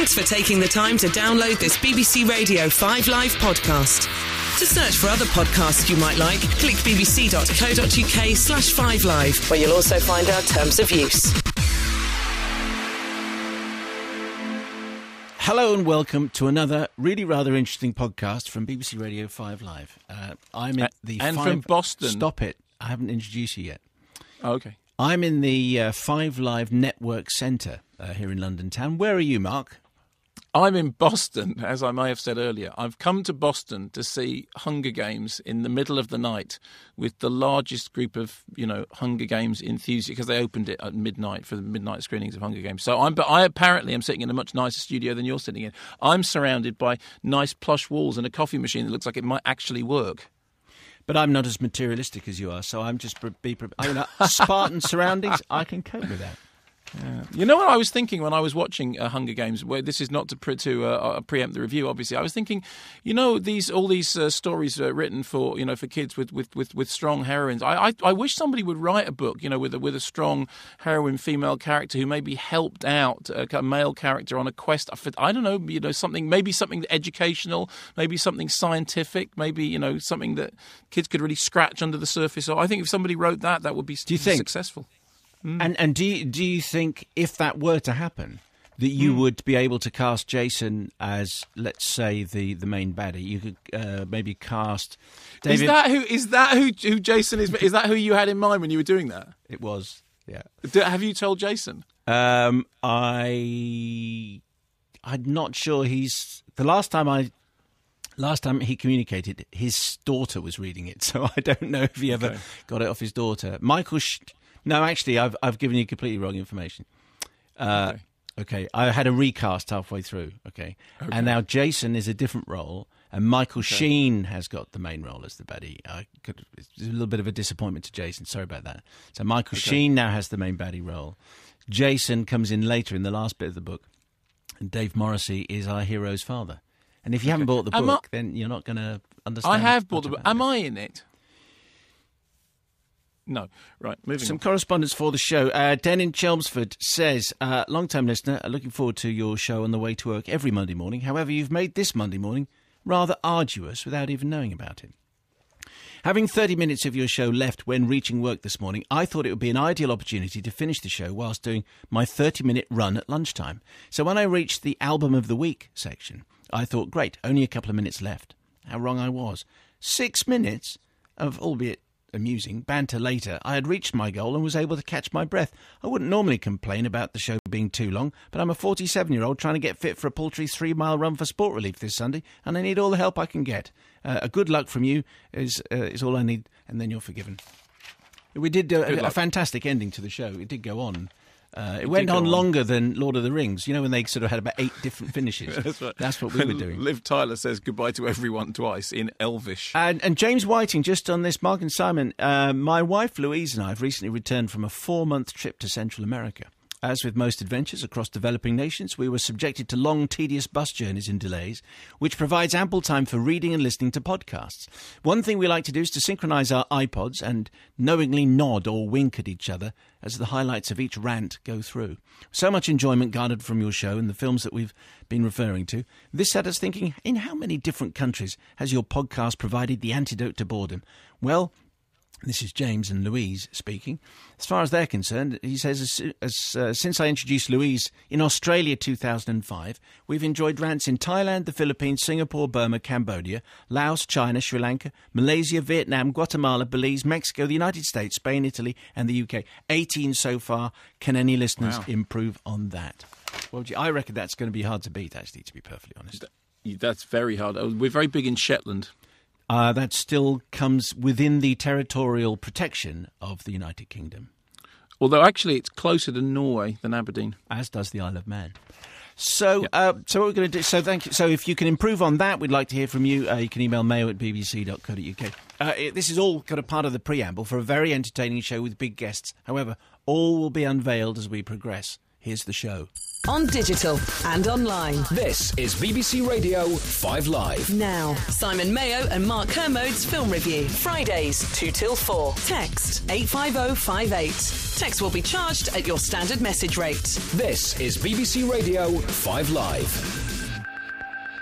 Thanks for taking the time to download this BBC Radio 5 Live podcast. To search for other podcasts you might like, click bbc.co.uk/5live, where you'll also find our terms of use. Hello and welcome to another really rather interesting podcast from BBC Radio 5 Live. I'm at the from Boston. Stop it! I haven't introduced you yet. Oh, okay. I'm in the 5 Live Network Centre here in London town. Where are you, Mark? I'm in Boston, as I may have said earlier. I've come to Boston to see Hunger Games in the middle of the night with the largest group of, Hunger Games enthusiasts, because they opened it at midnight for the midnight screenings of Hunger Games. So I apparently am sitting in a much nicer studio than you're sitting in. I'm surrounded by nice plush walls and a coffee machine that looks like it might actually work. But I'm not as materialistic as you are, so I'm just Spartan surroundings. I can cope with that. Yeah. You know what I was thinking when I was watching Hunger Games? Where this is not to preempt the review, obviously. I was thinking, all these stories written for for kids with strong heroines. I wish somebody would write a book, with a strong heroine female character who maybe helped out a male character on a quest. I don't know, something educational, maybe something scientific, maybe something that kids could really scratch under the surface. So I think if somebody wrote that would be successful. And do you think if that were to happen, that you would be able to cast Jason as, let's say, the main baddie? You could maybe cast David. Is that who Jason is? Is that who you had in mind when you were doing that? It was, yeah. Have you told Jason? I'm not sure. Last time he communicated, his daughter was reading it, so I don't know if he ever got it off his daughter. No, actually, I've given you completely wrong information. Okay, I had a recast halfway through, and now Jason is a different role, and Michael Sheen has got the main role as the baddie. It's a little bit of a disappointment to Jason, sorry about that. So Michael Sheen now has the main baddie role. Jason comes in later in the last bit of the book, and Dave Morrissey is our hero's father. And if you haven't bought the book, then you're not going to understand. I have bought the book. Am I in it? No. Right, moving Some on. correspondence for the show. Den in Chelmsford says, long-time listener, looking forward to your show on the way to work every Monday morning. However, you've made this Monday morning rather arduous without even knowing about it. Having 30 minutes of your show left when reaching work this morning, I thought it would be an ideal opportunity to finish the show whilst doing my 30-minute run at lunchtime. So when I reached the Album of the Week section, I thought, great, only a couple of minutes left. How wrong I was. 6 minutes of, albeit amusing, banter later, I had reached my goal and was able to catch my breath. I wouldn't normally complain about the show being too long, but I'm a 47-year-old trying to get fit for a paltry 3-mile run for Sport Relief this Sunday, and I need all the help I can get. A good luck from you is all I need, and then you're forgiven. We did a fantastic ending to the show. It did go on. It went on longer than Lord of the Rings, when they sort of had about 8 different finishes. That's right. That's what we were doing. Liv Tyler says goodbye to everyone twice in Elvish. And James Whiting, just on this, Mark and Simon, my wife Louise and I have recently returned from a 4-month trip to Central America. As with most adventures across developing nations, we were subjected to long, tedious bus journeys and delays, which provides ample time for reading and listening to podcasts. One thing we like to do is to synchronise our iPods and knowingly nod or wink at each other as the highlights of each rant go through. So much enjoyment garnered from your show and the films that we've been referring to. This set us thinking, in how many different countries has your podcast provided the antidote to boredom? Well, this is James and Louise speaking. As far as they're concerned, he says, since I introduced Louise in Australia 2005, we've enjoyed rants in Thailand, the Philippines, Singapore, Burma, Cambodia, Laos, China, Sri Lanka, Malaysia, Vietnam, Guatemala, Belize, Mexico, the United States, Spain, Italy, and the UK. 18 so far. Can any listeners improve on that? Well, I reckon that's going to be hard to beat, actually, to be perfectly honest. That's very hard. We're very big in Shetland. That still comes within the territorial protection of the United Kingdom. Although, actually, it's closer to Norway than Aberdeen. As does the Isle of Man. So what we're going to do, so thank you. So if you can improve on that, we'd like to hear from you. You can email mayo@bbc.co.uk. This is all kind of part of the preamble for a very entertaining show with big guests. However, all will be unveiled as we progress Here's the show. On digital and online. This is BBC Radio 5 Live. Now, Simon Mayo and Mark Kermode's film review. Fridays, 2 till 4. Text 85058. Text will be charged at your standard message rate. This is BBC Radio 5 Live.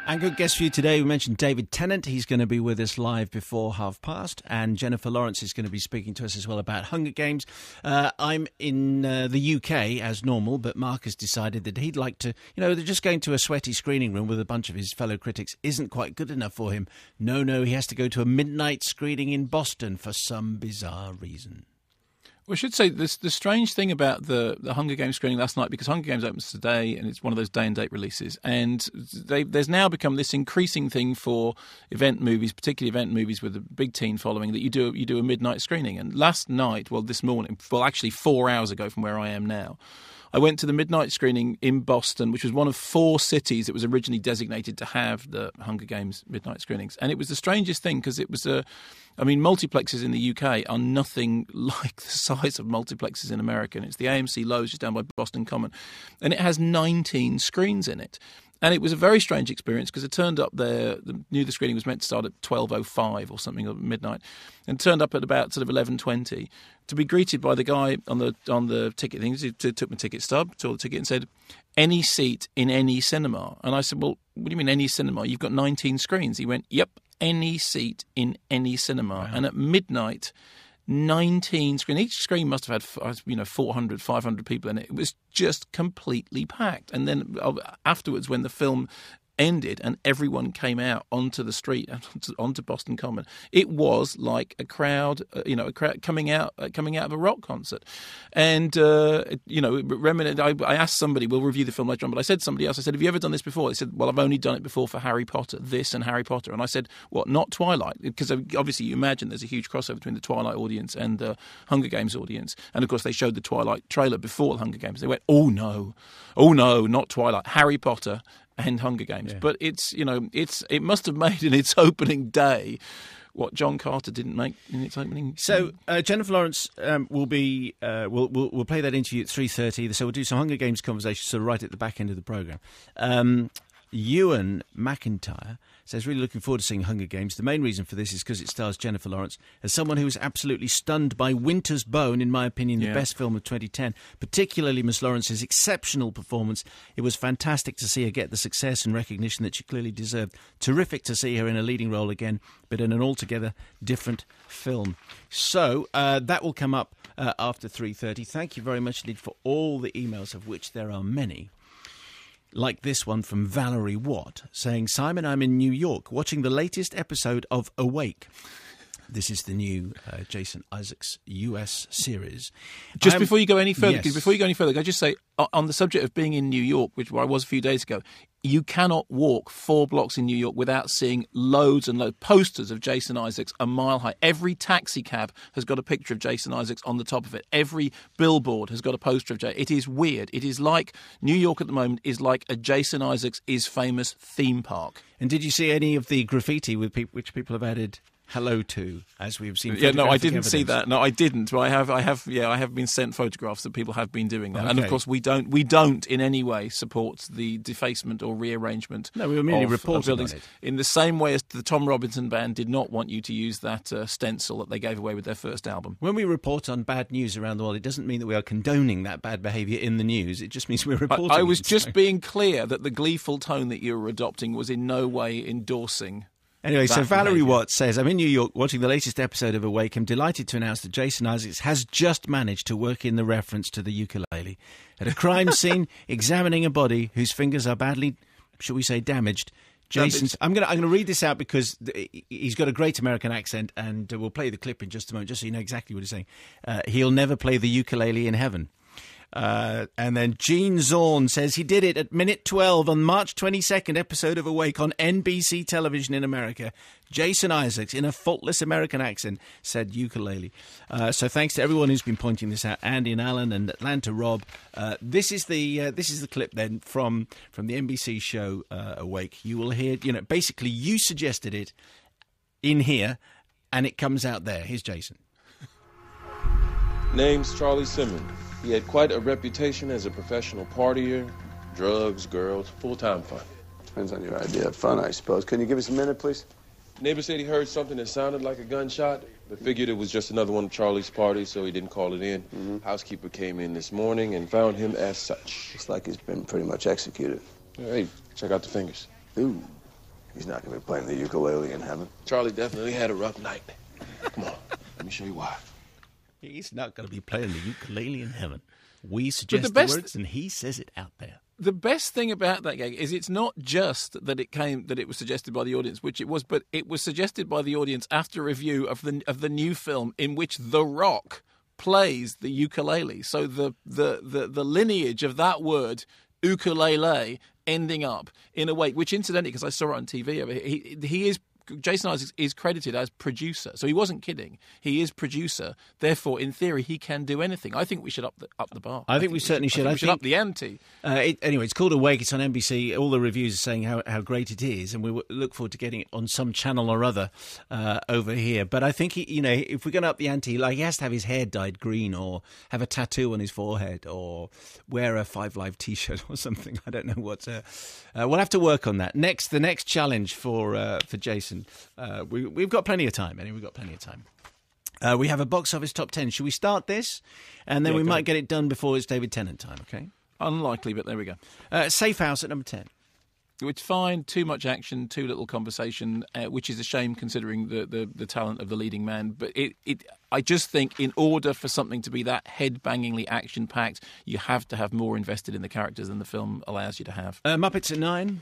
And good guest for you today. We mentioned David Tennant. He's going to be with us live before past. And Jennifer Lawrence is going to be speaking to us as well about Hunger Games. I'm in the UK as normal, but Mark has decided that he'd like to, they're just going to a sweaty screening room with a bunch of his fellow critics isn't quite good enough for him. No, he has to go to a midnight screening in Boston for some bizarre reason. Well, I should say the strange thing about the Hunger Games screening last night, because Hunger Games opens today and it's one of those day-and-date releases, and there's now become this increasing thing for event movies, particularly event movies with a big teen following, that you do a midnight screening. And last night, this morning, actually 4 hours ago from where I am now, I went to the midnight screening in Boston, which was one of 4 cities that was originally designated to have the Hunger Games midnight screenings. And it was the strangest thing because it was multiplexes in the UK are nothing like the size of multiplexes in America. And it's the AMC Lowe's just down by Boston Common. And it has 19 screens in it. And it was a very strange experience because it turned up there, the screening was meant to start at 12:05 or something at midnight, and turned up at about sort of 11:20 to be greeted by the guy on the ticket thing. He took my ticket stub, saw the ticket and said, "Any seat in any cinema." And I said, "Well, what do you mean any cinema? You've got 19 screens." He went, "Yep, any seat in any cinema." Wow. And at midnight, 19 screens. Each screen must have had 400, 500 people in it. It was just completely packed. And then afterwards, when the film ended and everyone came out onto the street, onto Boston Common, it was like a crowd, a crowd coming out of a rock concert. And I asked somebody, we'll review the film later on, but I said to somebody else, I said, "Have you ever done this before?" They said, "Well, I've only done it before for Harry Potter, this and Harry Potter." And I said, "What, not Twilight?" Because obviously you imagine there's a huge crossover between the Twilight audience and the Hunger Games audience. And of course they showed the Twilight trailer before the Hunger Games. They went, oh no, not Twilight, Harry Potter and Hunger Games." Yeah. But it must have made in its opening day what John Carter didn't make in its opening. So Jennifer Lawrence will be we'll play that interview at 3:30. So we'll do some Hunger Games conversation sort of right at the back end of the programme. Ewan McIntyre says, "Really looking forward to seeing Hunger Games. The main reason for this is because it stars Jennifer Lawrence as someone who was absolutely stunned by Winter's Bone, in my opinion, the best film of 2010, particularly Miss Lawrence's exceptional performance. It was fantastic to see her get the success and recognition that she clearly deserved. Terrific to see her in a leading role again, but in an altogether different film." So that will come up after 3:30. Thank you very much indeed for all the emails, of which there are many. Like this one from Valerie Watt, saying, "Simon, I'm in New York watching the latest episode of Awake." This is the new Jason Isaacs US series. Before you go any further, can I just say, on the subject of being in New York, where I was a few days ago, you cannot walk 4 blocks in New York without seeing loads and loads posters of Jason Isaacs a mile high. Every taxi cab has got a picture of Jason Isaacs on the top of it. Every billboard has got a poster of Jason. It is weird. It is like New York at the moment is like a Jason Isaacs is famous theme park. And did you see any of the graffiti which people have added hello to, as we've seen? Yeah, no, I didn't see that. No, I didn't. But I have been sent photographs that people have been doing that. Okay. And of course, we don't in any way support the defacement or rearrangement. No, we were merely reporting buildings. On it. In the same way as the Tom Robinson Band did not want you to use that stencil that they gave away with their first album. When we report on bad news around the world, it doesn't mean that we are condoning that bad behaviour in the news. It just means we're reporting. I was just being clear that the gleeful tone that you were adopting was in no way endorsing. Anyway, so Valerie Watts says, "I'm in New York watching the latest episode of Awake. I'm delighted to announce that Jason Isaacs has just managed to work in the reference to the ukulele. At a crime scene, examining a body whose fingers are badly, shall we say, damaged, Jason's..." I'm going to read this out because he's got a great American accent, and we'll play the clip in just a moment, just so you know exactly what he's saying. "He'll never play the ukulele in heaven." And then Gene Zorn says he did it at minute 12 on March 22nd episode of Awake on NBC television in America. Jason Isaacs, in a faultless American accent, said ukulele. So thanks to everyone who's been pointing this out, Andy and Alan and Atlanta Rob. This is the clip then from the NBC show Awake. You will hear, basically you suggested it in here, and it comes out there. Here's Jason. Name's Charlie Simmons. He had quite a reputation as a professional partier, drugs, girls, full-time fun. Depends on your idea of fun, I suppose. Can you give us a minute, please? Neighbor said he heard something that sounded like a gunshot, but figured it was just another one of Charlie's parties, so he didn't call it in. Housekeeper came in this morning and found him as such. Looks like he's been pretty much executed. Hey, check out the fingers. Ooh, he's not going to be playing the ukulele in heaven. Charlie definitely had a rough night. Come on, let me show you why. He's not going to be playing the ukulele in heaven. We suggest the the words, and he says it out there. The best thing about that gag is it's not just that it was suggested by the audience, which it was, but it was suggested by the audience after a review of the new film in which The Rock plays the ukulele. So the lineage of that word ukulele ending up in a way, which incidentally, because I saw it on TV, he is. Jason Isaacs is credited as producer, so he wasn't kidding. He is producer. Therefore, in theory, he can do anything. I think we should up the bar. I think we certainly should. We should up the ante. Anyway, it's called Awake. It's on NBC. All the reviews are saying how great it is, and we look forward to getting it on some channel or other over here. But I think if we're going to up the ante, like he has to have his hair dyed green, or have a tattoo on his forehead, or wear a 5 Live T-shirt or something. I don't know what. We'll have to work on that. The next challenge for Jason. We've got plenty of time. Anyway, we've got plenty of time. We have a box office top 10. Should we start this? And then we might get it done before it's David Tennant time, okay? Unlikely, but there we go. Safe House at number 10. It's fine. Too much action, too little conversation, which is a shame considering the talent of the leading man. But I just think in order for something to be that head-bangingly action-packed, you have to have more invested in the characters than the film allows you to have. Muppets at 9.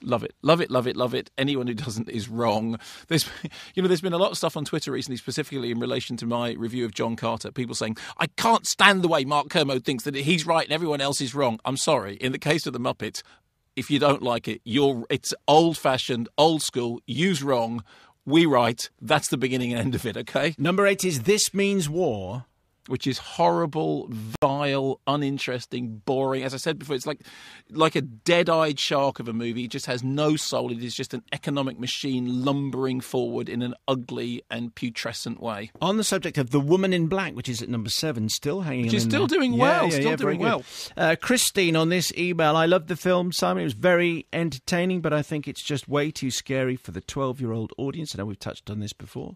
Love it, love it, love it, love it. Anyone who doesn't is wrong. There's been a lot of stuff on Twitter recently, specifically in relation to my review of John Carter. People saying, I can't stand the way Mark Kermode thinks that he's right and everyone else is wrong. I'm sorry. In the case of the Muppets, if you don't like it, it's old-fashioned, old school, use wrong, we right. That's the beginning and end of it, okay? Number 8 is This Means War. Which is horrible, vile, uninteresting, boring. As I said before, it's like a dead-eyed shark of a movie. It just has no soul. It is just an economic machine lumbering forward in an ugly and putrescent way. On the subject of The Woman in Black, which is at number 7, still hanging on. Which is still doing well, still doing well. Christine on this email, I loved the film, Simon. It was very entertaining, but I think it's just way too scary for the 12-year-old audience. I know we've touched on this before.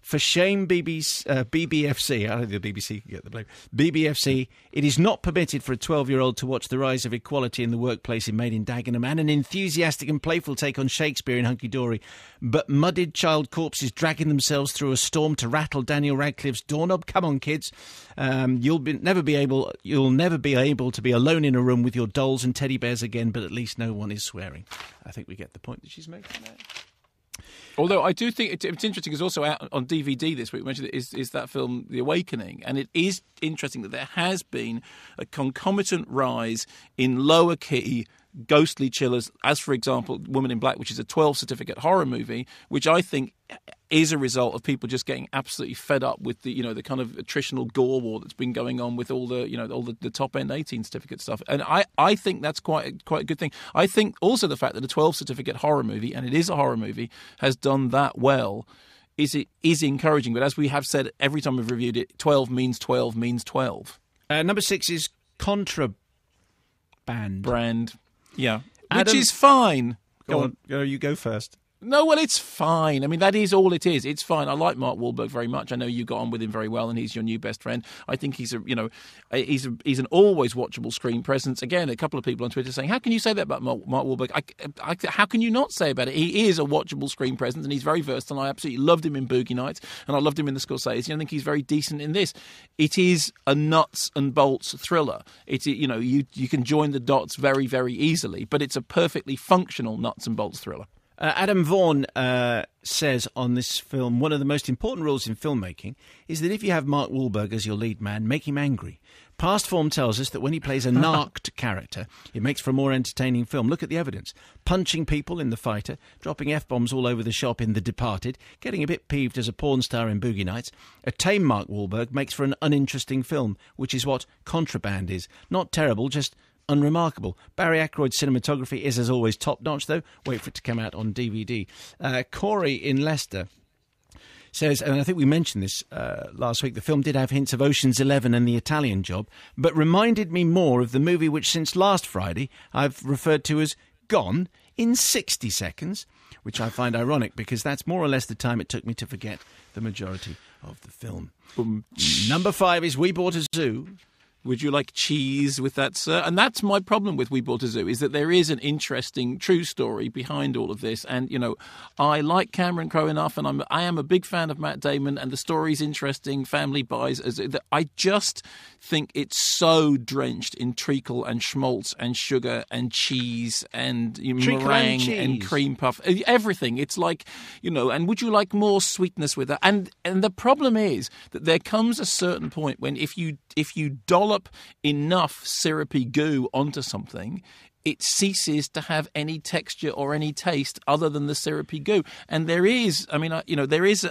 For shame, BBFC, I don't think the BBC can get the blame, BBFC, it is not permitted for a 12-year-old to watch the rise of equality in the workplace in Made in Dagenham and an enthusiastic and playful take on Shakespeare in Hunky Dory, but mudded child corpses dragging themselves through a storm to rattle Daniel Radcliffe's doorknob. Come on, kids. You'll never be able to be alone in a room with your dolls and teddy bears again, but at least no one is swearing. I think we get the point that she's making there. Although I do think it's interesting, because also out on DVD this week, we mentioned is that film The Awakening, and it is interesting that there has been a concomitant rise in lower key ghostly chillers, as for example Woman in Black, which is a 12 certificate horror movie, which I think is a result of people just getting absolutely fed up with the the kind of attritional gore war that's been going on with all the top end 18 certificate stuff, and I think that's quite a good thing. I think also the fact that a 12 certificate horror movie, and it is a horror movie, has done that well is encouraging. But as we have said every time we've reviewed it, 12 means 12 means 12. Number 6 is Contraband. Yeah, Adam, which is fine. Go on. You go first. No, well, it's fine. I mean, that is all it is. It's fine. I like Mark Wahlberg very much. I know you got on with him very well, and he's your new best friend. I think he's an always watchable screen presence. Again, a couple of people on Twitter saying, "How can you say that about Mark Wahlberg?" How can you not say about it? He is a watchable screen presence, and he's very versatile. I absolutely loved him in Boogie Nights, and I loved him in The Scorsese. I think he's very decent in this. It is a nuts and bolts thriller. You can join the dots very, very easily, but it's a perfectly functional nuts and bolts thriller. Adam Vaughan says on this film, one of the most important rules in filmmaking is that if you have Mark Wahlberg as your lead man, make him angry. Past form tells us that when he plays a narked character, it makes for a more entertaining film. Look at the evidence. Punching people in The Fighter, dropping F-bombs all over the shop in The Departed, getting a bit peeved as a porn star in Boogie Nights. A tame Mark Wahlberg makes for an uninteresting film, which is what Contraband is. Not terrible, just unremarkable. Barry Ackroyd's cinematography is, as always, top-notch, though. Wait for it to come out on DVD. Corey in Leicester says, and I think we mentioned this last week, the film did have hints of Ocean's 11 and The Italian Job, but reminded me more of the movie which since last Friday I've referred to as Gone in 60 Seconds, which I find ironic because that's more or less the time it took me to forget the majority of the film. Number 5 is We Bought a Zoo. Would you like cheese with that, sir? And that's my problem with We Bought a Zoo, is that there is an interesting true story behind all of this. And, you know, I like Cameron Crowe enough, and I am a big fan of Matt Damon, and the story's interesting, family buys. I just think it's so drenched in treacle and schmaltz and sugar and cheese and meringue and cream puff, everything. It's like, you know, and would you like more sweetness with that? And the problem is that there comes a certain point when if you dollop enough syrupy goo onto something, it ceases to have any texture or any taste other than the syrupy goo. And there is, there is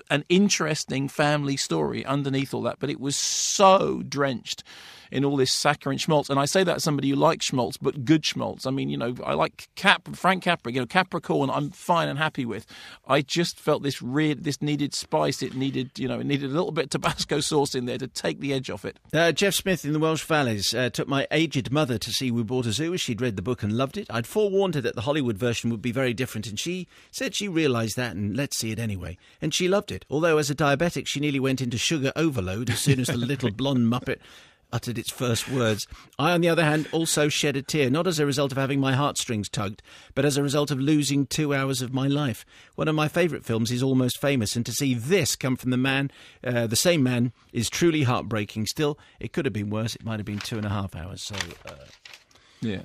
an interesting family story underneath all that, but it was so drenched in all this saccharine schmaltz. And I say that as somebody who likes schmaltz, but good schmaltz. I mean, you know, I like Frank Capra, Capricorn I'm fine and happy with. I just felt this needed spice. It needed a little bit of Tabasco sauce in there to take the edge off it. Jeff Smith in the Welsh Valleys took my aged mother to see We Bought a Zoo as she'd read the book and loved it. I'd forewarned her that the Hollywood version would be very different, and she said she realised that, and let's see it anyway. And she loved it, although as a diabetic she nearly went into sugar overload as soon as the little blonde muppet uttered its first words. I, on the other hand, also shed a tear, not as a result of having my heartstrings tugged, but as a result of losing 2 hours of my life. One of my favourite films is Almost Famous, and to see this come from the same man, is truly heartbreaking. Still, it could have been worse. It might have been 2.5 hours, so... yeah.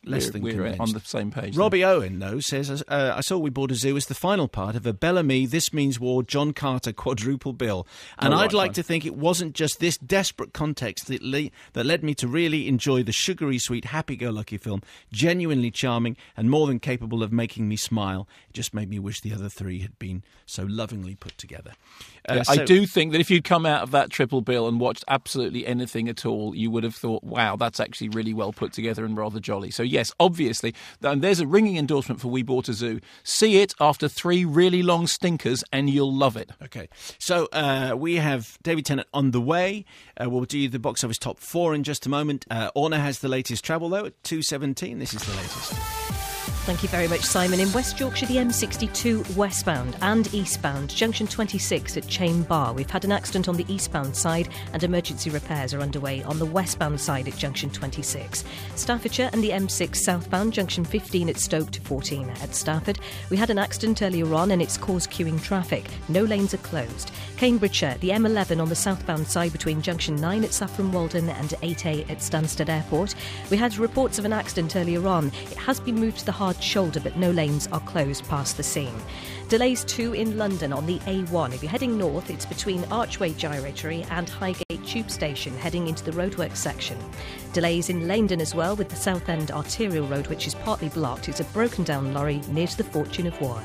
We're on the same page. Robbie Owen, though, says, I saw We Bought a Zoo as the final part of a Bellamy, This Means War, John Carter quadruple bill. And I'd like to think it wasn't just this desperate context that led me to really enjoy the sugary sweet, happy-go-lucky film, genuinely charming and more than capable of making me smile. It just made me wish the other three had been so lovingly put together. I do think that if you'd come out of that triple bill and watched absolutely anything at all, you would have thought, wow, that's actually really well put together and rather jolly. So yes, obviously, and there's a ringing endorsement for We Bought a Zoo. See it after 3 really long stinkers and you'll love it. Okay, so we have David Tennant on the way. We'll do the box office top 4 in just a moment. Orna has the latest travel, though, at 2:17. This is the latest. Thank you very much, Simon. In West Yorkshire, the M62 westbound and eastbound, junction 26 at Chain Bar. We've had an accident on the eastbound side and emergency repairs are underway on the westbound side at junction 26. Staffordshire and the M6 southbound, junction 15 at Stoke to 14 at Stafford. We had an accident earlier on and it's caused queuing traffic. No lanes are closed. Cambridgeshire, the M11 on the southbound side between junction 9 at Saffron Walden and 8A at Stansted Airport. We had reports of an accident earlier on. It has been moved to the hard shoulder, but no lanes are closed past the scene. Delays too in London on the A1. If you're heading north, it's between Archway Gyratory and Highgate Tube Station, heading into the roadworks section. Delays in Leindon as well, with the Southend Arterial Road, which is partly blocked. It's a broken down lorry near to the Fortune of War.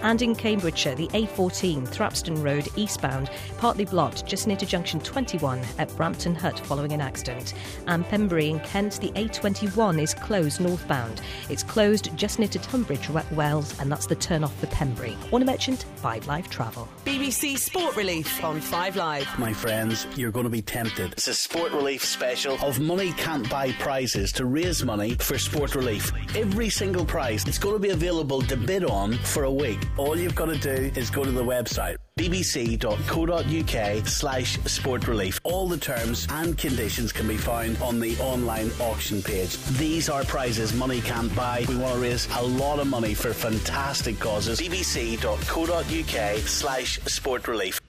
And in Cambridgeshire, the A14 Thrapston Road eastbound, partly blocked just near to junction 21 at Brampton Hut following an accident. And Pembury in Kent, the A21 is closed northbound. It's closed just near to Tunbridge Wells, and that's the turn off for Pembury. Warner Merchant, 5 Live Travel. BBC Sport Relief on 5 Live. My friends, you're going to be tempted. It's a Sport Relief special of Money Can't Buy prizes to raise money for Sport Relief. Every single prize, it's going to be available to bid on for a week. All you've got to do is go to the website bbc.co.uk/sport relief. All the terms and conditions can be found on the online auction page. These are prizes money can't buy. We want to raise a lot of money for fantastic causes. bbc.co.uk/sport relief.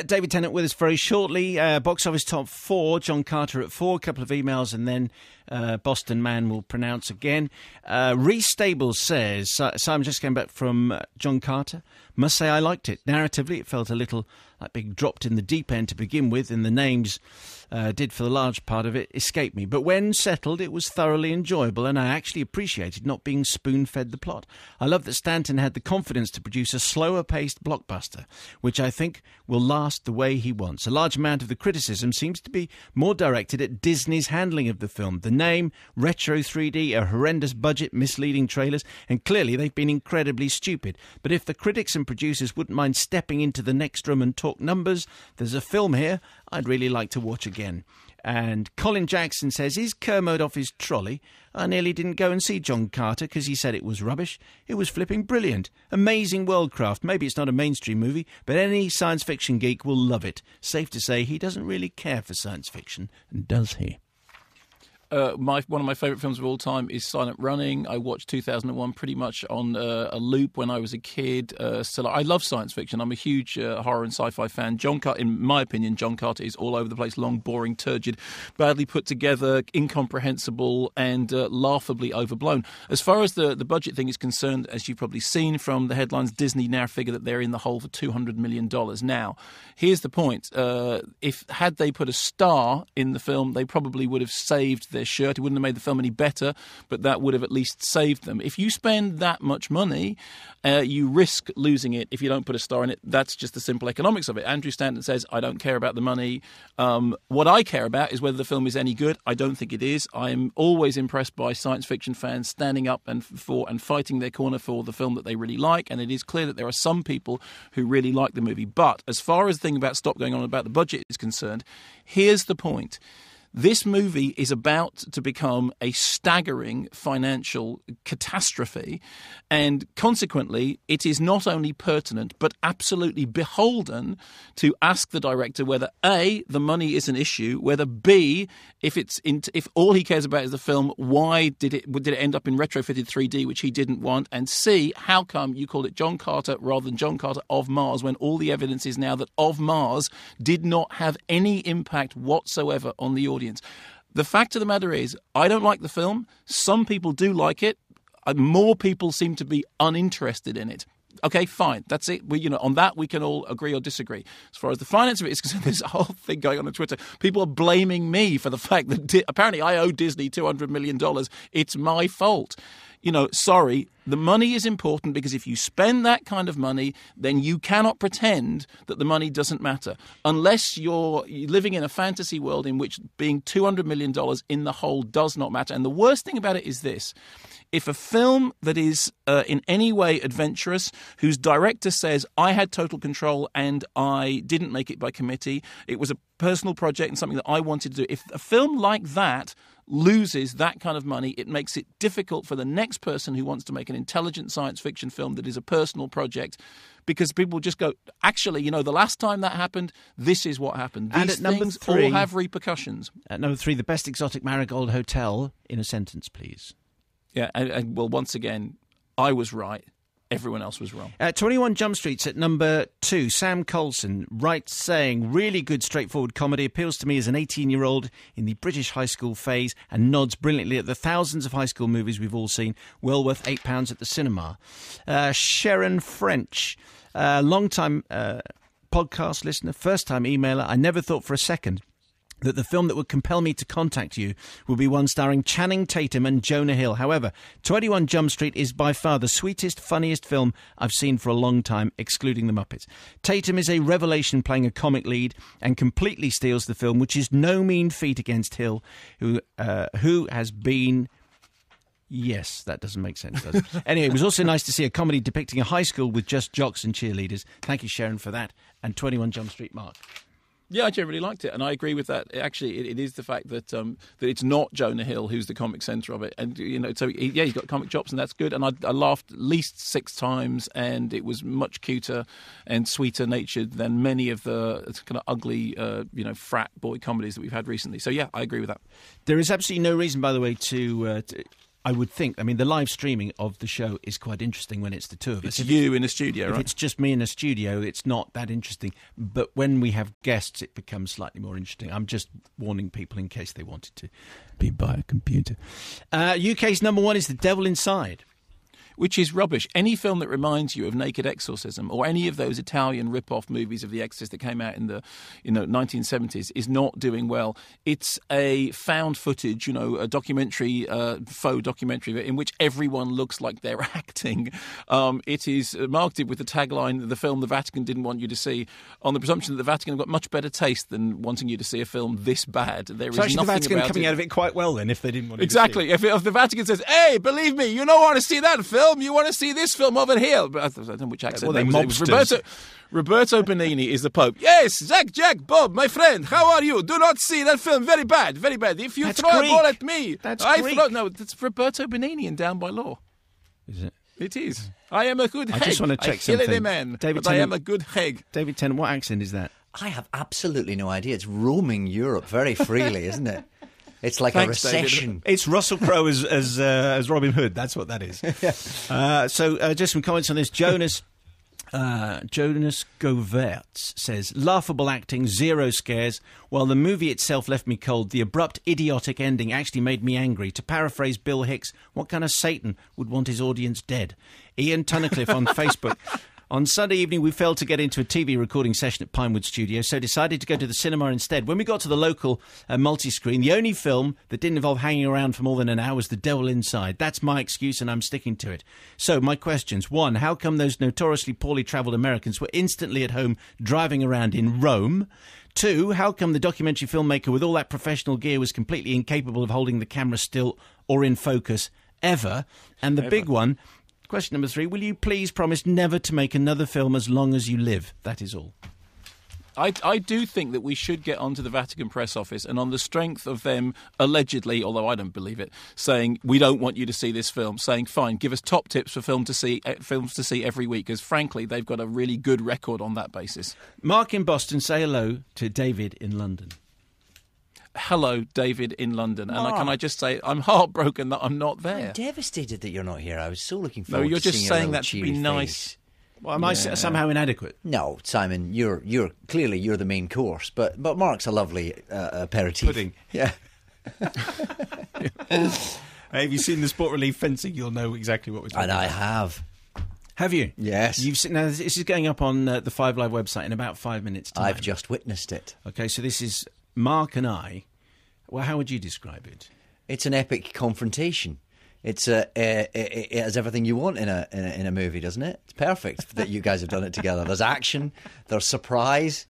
David Tennant with us very shortly. Box office top 4, John Carter at 4. A couple of emails and then Boston Man will pronounce again. Rhys Stables says, Simon just came back from John Carter. Must say I liked it. Narratively, it felt a little like being dropped in the deep end to begin with, and the names did for the large part of it escape me. But when settled, it was thoroughly enjoyable, and I actually appreciated not being spoon-fed the plot. I love that Stanton had the confidence to produce a slower-paced blockbuster, which I think will last the way he wants. A large amount of the criticism seems to be more directed at Disney's handling of the film. The name, retro 3D, a horrendous budget, misleading trailers, and clearly they've been incredibly stupid. But if the critics and producers wouldn't mind stepping into the next room and talk numbers, there's a film here I'd really like to watch again. And Colin Jackson says, is Kermode off his trolley? I nearly didn't go and see John Carter because he said it was rubbish. It was flipping brilliant. Amazing worldcraft. Maybe it's not a mainstream movie, but any science fiction geek will love it. Safe to say he doesn't really care for science fiction, does he? One of my favourite films of all time is Silent Running. I watched 2001 pretty much on a loop when I was a kid. So I love science fiction. I'm a huge horror and sci-fi fan. In my opinion, John Carter is all over the place, long, boring, turgid, badly put together, incomprehensible, and laughably overblown. As far as the budget thing is concerned, as you've probably seen from the headlines, Disney now figure that they're in the hole for $200 million. Now, here's the point. Had they put a star in the film, they probably would have saved their shirt. It wouldn't have made the film any better, but that would have at least saved them. If you spend that much money, you risk losing it if you don't put a star in it. That's just the simple economics of it. Andrew Stanton says, I don't care about the money. What I care about is whether the film is any good. I don't think it is. I'm always impressed by science fiction fans standing up and fighting their corner for the film that they really like, and it is clear that there are some people who really like the movie. But as far as the thing about stop going on about the budget is concerned, here's the point. This movie is about to become a staggering financial catastrophe, and consequently, it is not only pertinent but absolutely beholden to ask the director whether A, the money is an issue, whether B, if all he cares about is the film, why did it end up in retrofitted 3D, which he didn't want, and C, how come you called it John Carter rather than John Carter of Mars when all the evidence is now that Of Mars did not have any impact whatsoever on the audience. The fact of the matter is, I don't like the film. Some people do like it. More people seem to be uninterested in it. Okay, fine. That's it. On that we can all agree or disagree. As far as the finance of it is concerned, there's a whole thing going on Twitter. People are blaming me for the fact that apparently I owe Disney $200 million. It's my fault. Sorry, the money is important because if you spend that kind of money, then you cannot pretend that the money doesn't matter. Unless you're living in a fantasy world in which being $200 million in the hole does not matter. And the worst thing about it is this. If a film that is in any way adventurous, whose director says, I had total control and I didn't make it by committee, it was a personal project and something that I wanted to do. If a film like that loses that kind of money, it makes it difficult for the next person who wants to make an intelligent science fiction film that is a personal project, because people just go, actually, the last time that happened, this is what happened. These things all have repercussions. At number 3, the best exotic marigold hotel, in a sentence, please. Yeah, and well, once again, I was right. Everyone else was wrong. 21 Jump Street's at number 2. Sam Colson writes saying, really good straightforward comedy, appeals to me as an 18-year-old in the British high school phase and nods brilliantly at the thousands of high school movies we've all seen. Well worth £8 at the cinema. Sharon French, long-time podcast listener, first-time emailer. I never thought for a second that the film that would compel me to contact you would be one starring Channing Tatum and Jonah Hill. However, 21 Jump Street is by far the sweetest, funniest film I've seen for a long time, excluding The Muppets. Tatum is a revelation playing a comic lead and completely steals the film, which is no mean feat against Hill, who has been... Yes, that doesn't make sense, does it? Anyway, it was also nice to see a comedy depicting a high school with just jocks and cheerleaders. Thank you, Sharon, for that. And 21 Jump Street, Mark. Yeah, I generally liked it, and I agree with that. Actually, it is the fact that that it's not Jonah Hill who's the comic centre of it, and he's got comic chops, and that's good. And I laughed at least 6 times, and it was much cuter and sweeter natured than many of the kind of ugly, frat boy comedies that we've had recently. So yeah, I agree with that. There is absolutely no reason, by the way, to I would think, the live streaming of the show is quite interesting when it's the two of us. It's you in a studio, right? If it's just me in a studio, it's not that interesting. But when we have guests, it becomes slightly more interesting. I'm just warning people in case they wanted to be by a computer. UK's number 1 is The Devil Inside. which is rubbish. Any film that reminds you of Naked Exorcism or any of those Italian rip-off movies of The Exorcist that came out in the 1970s is not doing well. It's a found footage, a documentary, faux documentary, in which everyone looks like they're acting. It is marketed with the tagline, the film the Vatican didn't want you to see, on the presumption that the Vatican have got much better taste than wanting you to see a film this bad. There is actually nothing the Vatican about coming it. out of it quite well then, if they didn't want to Exactly. see it. If the Vatican says, "Hey, believe me, you don't want to see that film. You want to see this film over here." But I don't know which accent. Well, it was Roberto Benigni is the Pope. Yes, Jack, Bob, my friend, how are you? Do not see that film. Very bad, very bad. If you That's throw Greek. a ball at me, That's I Greek. throw. No, it's Roberto Benigni in Down by Law. Is it? It is. I am a good I heg. just want to check I kill something. any man, David but I Tennant- am a good heg. David Tennant, what accent is that? I have absolutely no idea. It's roaming Europe very freely, isn't it? It's like Thanks, a recession. David. It's Russell Crowe as Robin Hood. That's what that is. So just some comments on this. Jonas Govertz says, laughable acting, zero scares. While the movie itself left me cold, the abrupt, idiotic ending actually made me angry. To paraphrase Bill Hicks, what kind of Satan would want his audience dead? Ian Tunnicliffe on Facebook. On Sunday evening, we failed to get into a TV recording session at Pinewood Studio, so decided to go to the cinema instead. When we got to the local multi-screen, the only film that didn't involve hanging around for more than an hour was The Devil Inside. That's my excuse, and I'm sticking to it. So, my questions. 1, how come those notoriously poorly travelled Americans were instantly at home driving around in Rome? 2, how come the documentary filmmaker with all that professional gear was completely incapable of holding the camera still or in focus ever? And the big one... Question number 3, will you please promise never to make another film as long as you live? That is all. I do think that we should get onto the Vatican press office and on the strength of them allegedly, although I don't believe it, saying we don't want you to see this film, saying fine, give us top tips for films to see every week, because frankly they've got a really good record on that basis. Mark in Boston, say hello to David in London. Hello, David in London. And can I just say, I'm heartbroken that I'm not there. I'm devastated that you're not here. I was so looking No, forward you're to just seeing your saying little that to be cheery nice. face. Well, am I somehow inadequate? No, Simon, you're clearly you're the main course, but Mark's a lovely aperitif. Pudding. Yeah. Hey, have you seen the Sport Relief fencing? You'll know exactly what we're talking And about. I have. Have you? Yes. You've seen, now, this is going up on the 5 Live website in about 5 minutes' time. I've just witnessed it. Okay, so this is Mark and I. Well, how would you describe it? It's an epic confrontation. It has everything you want in a movie, doesn't it? It's perfect that you guys have done it together. There's action, there's surprise,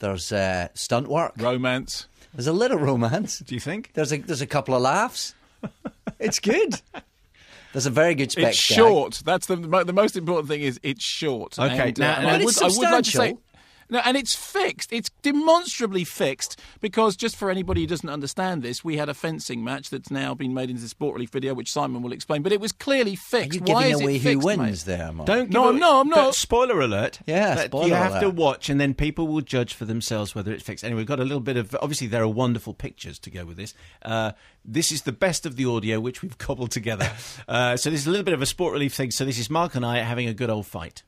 there's stunt work, Romance. there's a little romance. Do you think? There's a couple of laughs. It's good. There's a very good spec. It's short. That's the most important thing. Is it's short. Okay, And, now- and but I it's would like to say. substantial. No, and it's fixed. It's demonstrably fixed because, just for anybody who doesn't understand this, we had a fencing match that's now been made into the Sport Relief video, which Simon will explain. But it was clearly Are fixed. you Why giving is away it who fixed, wins mate? there, Mark? Don't No, give I'm not. But spoiler alert. Yeah, that spoiler you have to alert. watch, and then people will judge for themselves whether it's fixed. Anyway, we've got a little bit of. Obviously, there are wonderful pictures to go with this. This is the best of the audio which we've cobbled together. So this is a little bit of a Sport Relief thing. So this is Mark and I having a good old fight.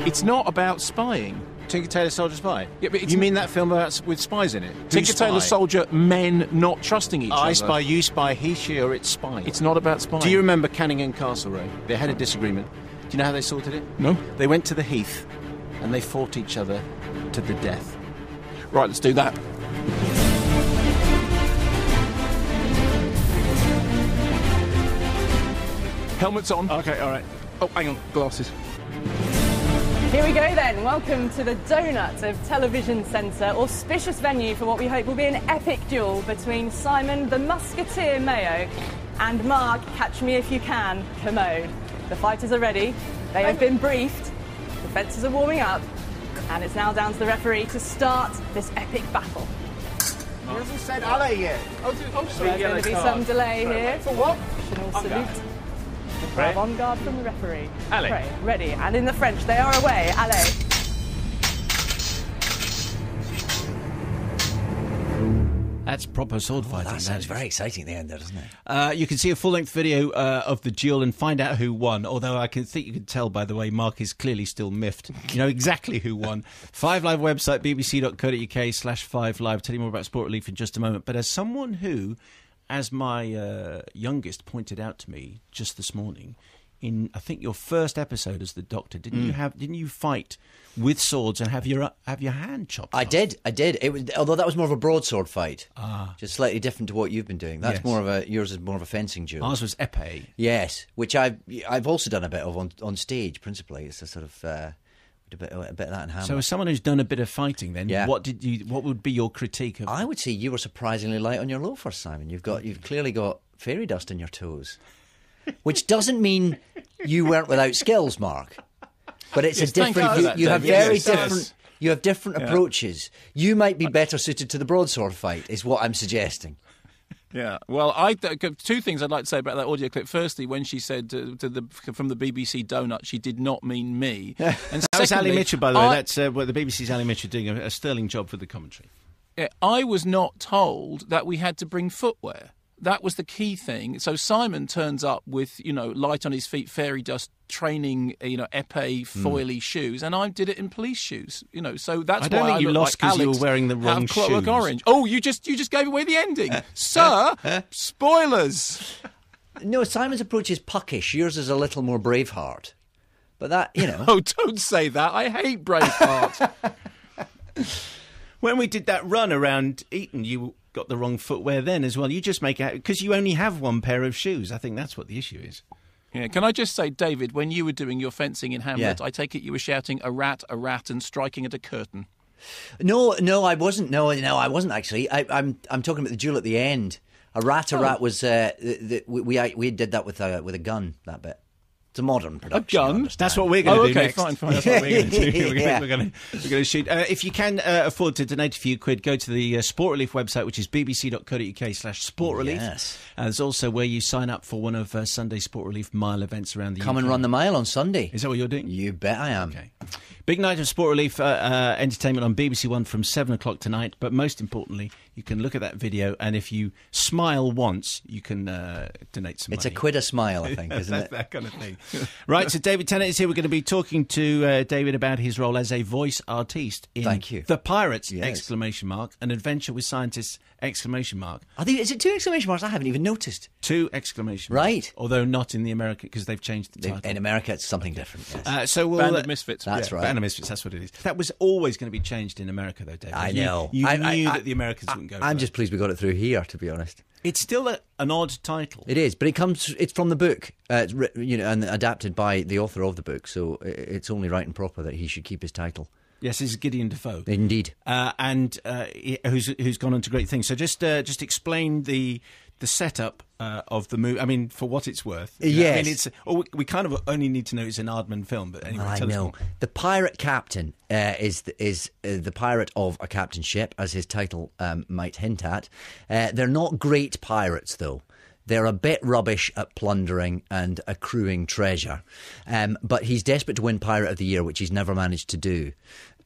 It's not about spying. Tinker Tailor Soldier Spy? Yeah, but it's You mean that film with spies in it? Tinker Tailor Soldier, men not trusting each other. I spy, you spy, he, she, or it's spying. It's not about spying. Do you remember Canning Castle, Ray? They had a disagreement. Do you know how they sorted it? No. They went to the heath and they fought each other to the death. Right, let's do that. Helmets on. Okay, all right. Oh, hang on, glasses. Here we go then. Welcome to the Donut of Television Centre, auspicious venue for what we hope will be an epic duel between Simon the Musketeer Mayo and Mark, catch me if you can, Commode. The fighters are ready. They have been briefed. The fences are warming up. And it's now down to the referee to start this epic battle. He hasn't said alley yet. There's going to be some delay here. For what? National salute. Avant-garde from the referee. Allez. Pray, ready. And in the French, they are away. Allez. That's proper sword fighting. That sounds is. very exciting at the end there, doesn't it? You can see a full-length video of the duel and find out who won, although I think you can tell, by the way, Mark is clearly still miffed. You know exactly who won. 5 Live website, bbc.co.uk/5live. Tell you more about Sport Relief in just a moment. But as someone who as my youngest pointed out to me just this morning, in I think your first episode as the Doctor, didn't you fight with swords and have your hand chopped off? I did. It was, although that was more of a broadsword fight, just slightly different to what you've been doing. That's yours is more of a fencing duel. Ours was épée. Yes, which I've also done a bit of on stage. Principally, it's a sort of a bit of that in Hamlet. So, as someone who's done a bit of fighting, then what would be your critique of? I would say you were surprisingly light on your loafers, Simon. You've clearly got fairy dust in your toes, which doesn't mean you weren't without skills, Mark. But it's a different. You have very different. You have different approaches. You might be better suited to the broadsword fight, is what I'm suggesting. Yeah, well, two things I'd like to say about that audio clip. Firstly, when she said from the BBC Donut, she did not mean me. And that was Ali Mitchell, by the way. That's the BBC's Ali Mitchell doing a sterling job for the commentary. Yeah, I was not told that we had to bring footwear. That was the key thing. So Simon turns up with, light on his feet, fairy dust, training, épée, foily shoes, and I did it in police shoes. So that's why I don't think you lost because you were wearing the wrong shoes. Clockwork Orange. Oh, you just gave away the ending, sir. Spoilers. No, Simon's approach is puckish. Yours is a little more Braveheart. But that, Oh, don't say that. I hate Braveheart. When we did that run around Eton, you got the wrong footwear then as well. You just make out because you only have one pair of shoes. I think that's what the issue is. Yeah. Can I just say, David, when you were doing your fencing in Hamlet, I take it you were shouting a rat, and striking at a curtain. No, I wasn't. No, I wasn't actually. I'm talking about the duel at the end. A rat was. We did that with a gun. That bit. It's a modern production. A gun? That's what we're going to do next. Fine. That's what we're going to do. We're going to shoot. If you can afford to donate a few quid, go to the Sport Relief website, which is bbc.co.uk/sportrelief. Yes. There's also where you sign up for one of Sunday's Sport Relief mile events around the UK. Come and run the mile on Sunday. Is that what you're doing? You bet I am. Okay. Big night of Sport Relief entertainment on BBC One from 7 o'clock tonight. But most importantly, you can look at that video, and if you smile once, you can donate some money. It's a quid a smile, I think, isn't it? That kind of thing. Right, so David Tennant is here. We're going to be talking to David about his role as a voice artiste in The Pirates, ! An adventure with scientists, ! Is it 2 exclamation marks? I haven't even noticed. 2 exclamation marks. Right. Although not in the American, because they've changed the title. In America, it's something different, yes. So we'll, Band of Misfits. That's right. Band of Misfits, that's what it is. That was always going to be changed in America, though, David. I know. You knew that the Americans wouldn't go for I'm that. just pleased we got it through here, to be honest. It's still an odd title. It is, but it's from the book, and adapted by the author of the book, so it's only right and proper that he should keep his title. Yes, this is Gideon Defoe. Indeed. And who's gone on to great things. So just explain the setup of the movie. I mean, for what it's worth. Yes. I mean, we kind of only need to know it's an Aardman film, but anyway. I know. The pirate captain is the pirate of a captain ship, as his title might hint at. They're not great pirates, though. They're a bit rubbish at plundering and accruing treasure. But he's desperate to win Pirate of the Year, which he's never managed to do.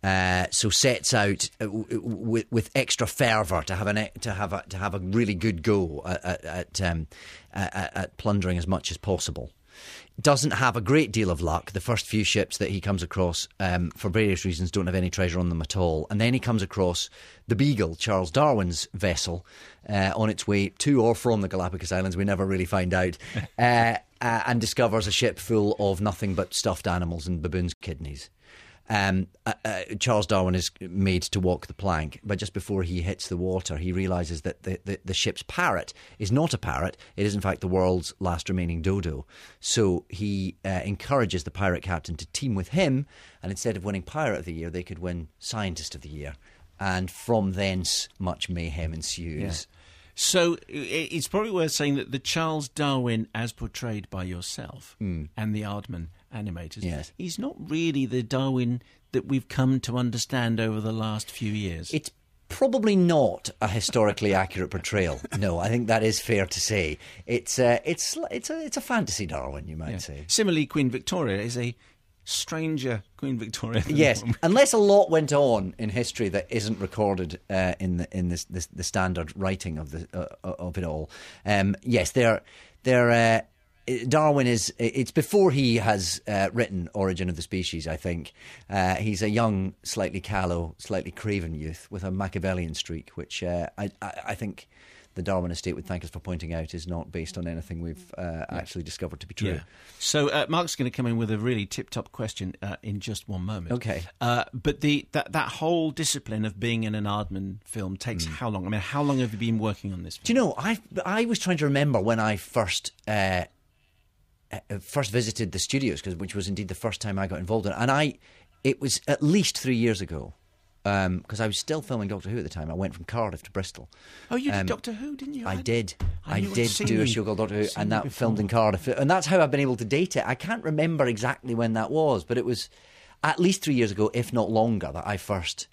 So sets out with extra fervour to have a really good go at plundering as much as possible. Doesn't have a great deal of luck. The first few ships that he comes across, for various reasons, don't have any treasure on them at all. And then he comes across the Beagle, Charles Darwin's vessel, on its way to or from the Galapagos Islands. We never really find out. And discovers a ship full of nothing but stuffed animals and baboons' kidneys. Charles Darwin is made to walk the plank, but just before he hits the water, he realises that the ship's parrot is not a parrot. It is, in fact, the world's last remaining dodo. So he encourages the pirate captain to team with him, and instead of winning Pirate of the Year, they could win Scientist of the Year. And from thence, much mayhem ensues. Yeah. So it's probably worth saying that the Charles Darwin, as portrayed by yourself and the Aardman animators, he's not really the Darwin that we've come to understand over the last few years. It's probably not a historically accurate portrayal. No, I think that is fair to say. It's a fantasy Darwin, you might say. Similarly, Queen Victoria is a stranger Queen Victoria. Yes, unless a lot went on in history that isn't recorded in the standard writing of it all. Yes, they're Darwin is. It's before he has written Origin of the Species, I think. He's a young, slightly callow, slightly craven youth with a Machiavellian streak, which I think the Darwin estate would thank us for pointing out, is not based on anything we've actually discovered to be true. Yeah. So Mark's going to come in with a really tip-top question in just one moment. Okay. But that whole discipline of being in an Aardman film takes how long? I mean, how long have you been working on this film? Do you know, I was trying to remember when I first visited the studios, which was indeed the first time I got involved in it. And it was at least 3 years ago. Because I was still filming Doctor Who at the time. I went from Cardiff to Bristol. Oh, you did Doctor Who, didn't you? I did. I knew I'd did seen do a you- show called Doctor Who, seen and you that before. filmed in Cardiff. And that's how I've been able to date it. I can't remember exactly when that was, but it was at least 3 years ago, if not longer, that I first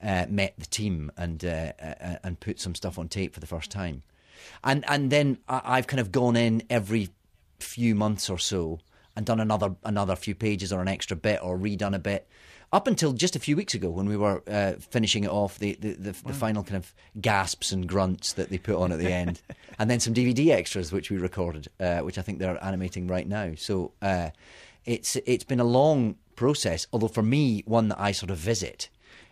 met the team and put some stuff on tape for the first time. And then I've kind of gone in every few months or so and done another few pages or an extra bit or redone a bit. Up until just a few weeks ago, when we were finishing it off, the final kind of gasps and grunts that they put on at the end, and then some DVD extras which we recorded, which I think they're animating right now. So it's been a long process, although for me, one that I sort of visit.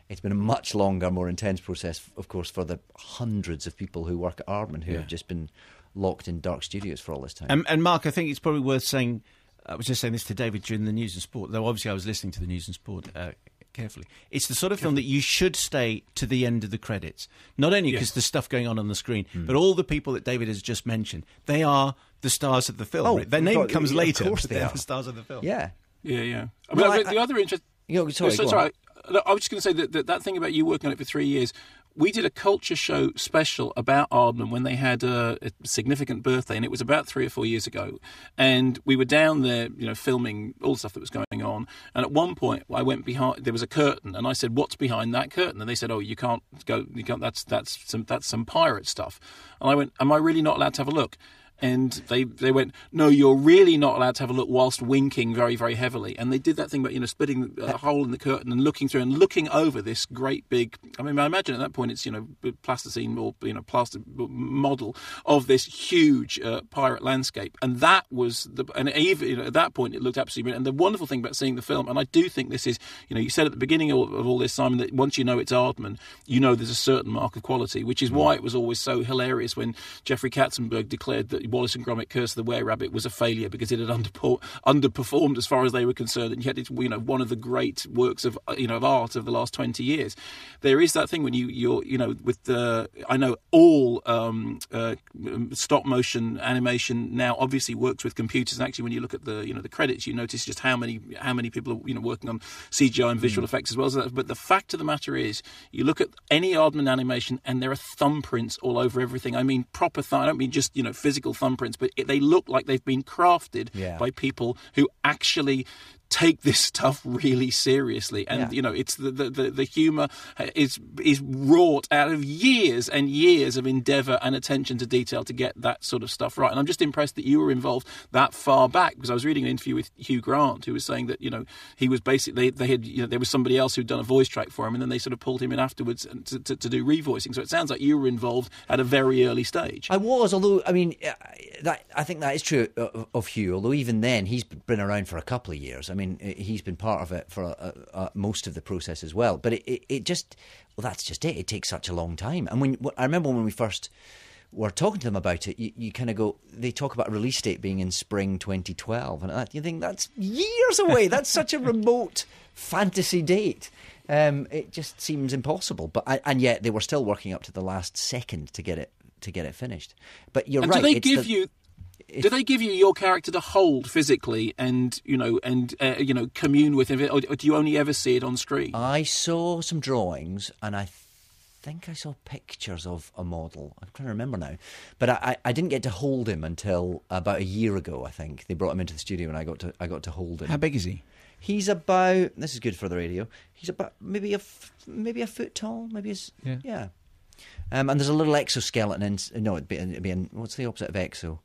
It's been a much longer, more intense process, of course, for the hundreds of people who work at Aardman who have just been locked in dark studios for all this time. And Mark, I think it's probably worth saying, I was just saying this to David during the News and Sport, though obviously I was listening to the News and Sport carefully. It's the sort of film that you should stay to the end of the credits. Not only because there's stuff going on the screen, but all the people that David has just mentioned, they are the stars of the film. Oh, Their name comes later, of course but they they're are. the stars of the film. Yeah. Yeah. Well, The other interest... Sorry, go on. Sorry. I was just going to say that thing about you working on it for 3 years. We did a culture show special about Aardman when they had a significant birthday, and it was about 3 or 4 years ago. And we were down there, filming all the stuff that was going on. And at one point, I went behind. There was a curtain, and I said, "What's behind that curtain?" And they said, "Oh, you can't go. You can't. That's some pirate stuff." And I went, "Am I really not allowed to have a look?" And they went, "No, you're really not allowed to have a look," whilst winking very, very heavily. And they did that thing about, splitting a hole in the curtain and looking through and looking over this great big, I imagine at that point it's, plasticine or, plastic model of this huge pirate landscape. And that was, and even at that point it looked absolutely brilliant. And the wonderful thing about seeing the film, and I do think this is, you said at the beginning of all this, Simon, that once you know it's Aardman, there's a certain mark of quality, which is why it was always so hilarious when Jeffrey Katzenberg declared that Wallace and Gromit: Curse of the Were-Rabbit was a failure because it had underperformed as far as they were concerned, and yet it's one of the great works of art of the last 20 years. There is that thing when you're with the, I know all stop motion animation now obviously works with computers, and actually when you look at the credits, you notice just how many people are working on CGI and visual effects as well as that. But the fact of the matter is, you look at any Aardman animation and there are thumbprints all over everything. I mean proper I don't mean just physical thumbprints, but they look like they've been crafted by people who actually take this stuff really seriously, and it's the humour is wrought out of years and years of endeavour and attention to detail to get that sort of stuff right. And I'm just impressed that you were involved that far back, because I was reading an interview with Hugh Grant who was saying that he was basically, they had there was somebody else who'd done a voice track for him, and then they sort of pulled him in afterwards to do revoicing. So it sounds like you were involved at a very early stage. I was, although I think that is true of Hugh. Although even then he's been around for a couple of years. He's been part of it for most of the process as well. But it just, that's just it. It takes such a long time. And I remember when we first were talking to them about it, you kind of go, they talk about a release date being in spring 2012. And you think, that's years away. That's such a remote fantasy date. It just seems impossible. And yet they were still working up to the last second to get it finished. But you're right. Do they give you your character to hold physically and commune with him, or do you only ever see it on screen? I saw some drawings, and I think I saw pictures of a model. I'm trying to remember now, but I didn't get to hold him until about a year ago. I think they brought him into the studio, and I got to hold him. How big is he? He's about, this is good for the radio, he's about maybe a foot tall, yeah. And there's a little exoskeleton in. No, it'd be what's the opposite of exo?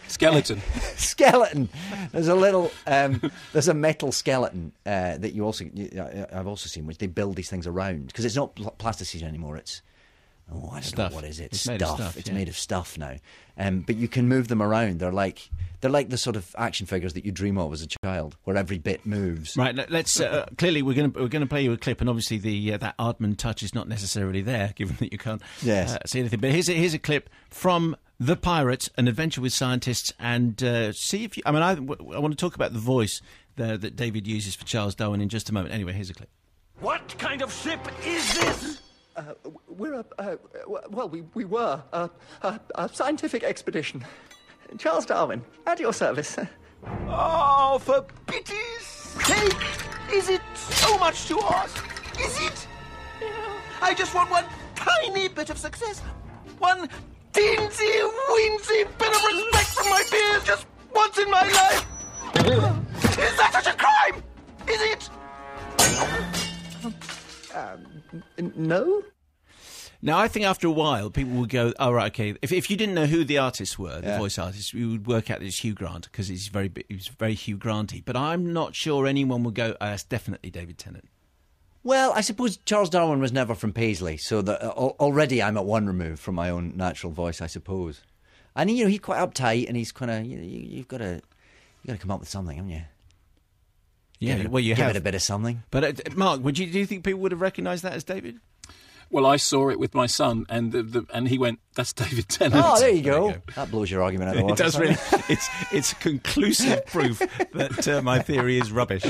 Skeleton. Skeleton. There's a little. There's a metal skeleton that I've also seen, which they build these things around, because it's not plasticine anymore. It's I don't know what is it. It's stuff. made of stuff. It's made of stuff now. But you can move them around. They're They're like the sort of action figures that you dream of as a child, where every bit moves. Right. Let's clearly we're going to play you a clip, and obviously that Aardman touch is not necessarily there, given that you can't see anything. But here's a clip from The Pirate, an adventure with scientists, and see if you. I mean, I want to talk about the voice that David uses for Charles Darwin in just a moment. Anyway, here's a clip. What kind of ship is this? We were a scientific expedition. Charles Darwin, at your service. Oh, for pity's sake! Is it so much to ask? Is it? I just want one tiny bit of success. One teensy-weensy bit of respect from my peers just once in my life. Is that such a crime? Is it? No? Now, I think after a while, people would go, oh, right, okay. If you didn't know who the artists were, the voice artists, you would work out that it's Hugh Grant, because he's very Hugh Granty. But I'm not sure anyone would go, oh, that's definitely David Tennant. Well, I suppose Charles Darwin was never from Paisley, so that already I'm at one remove from my own natural voice, I suppose. And, he's quite uptight, and he's kind of, you've got to come up with something, haven't you? Yeah, give you it a bit of something. But, Mark, do you think people would have recognised that as David? Well, I saw it with my son, and and he went, "That's David Tennant." Oh, there you go. That blows your argument out of the water. It does really. It's conclusive proof that my theory is rubbish.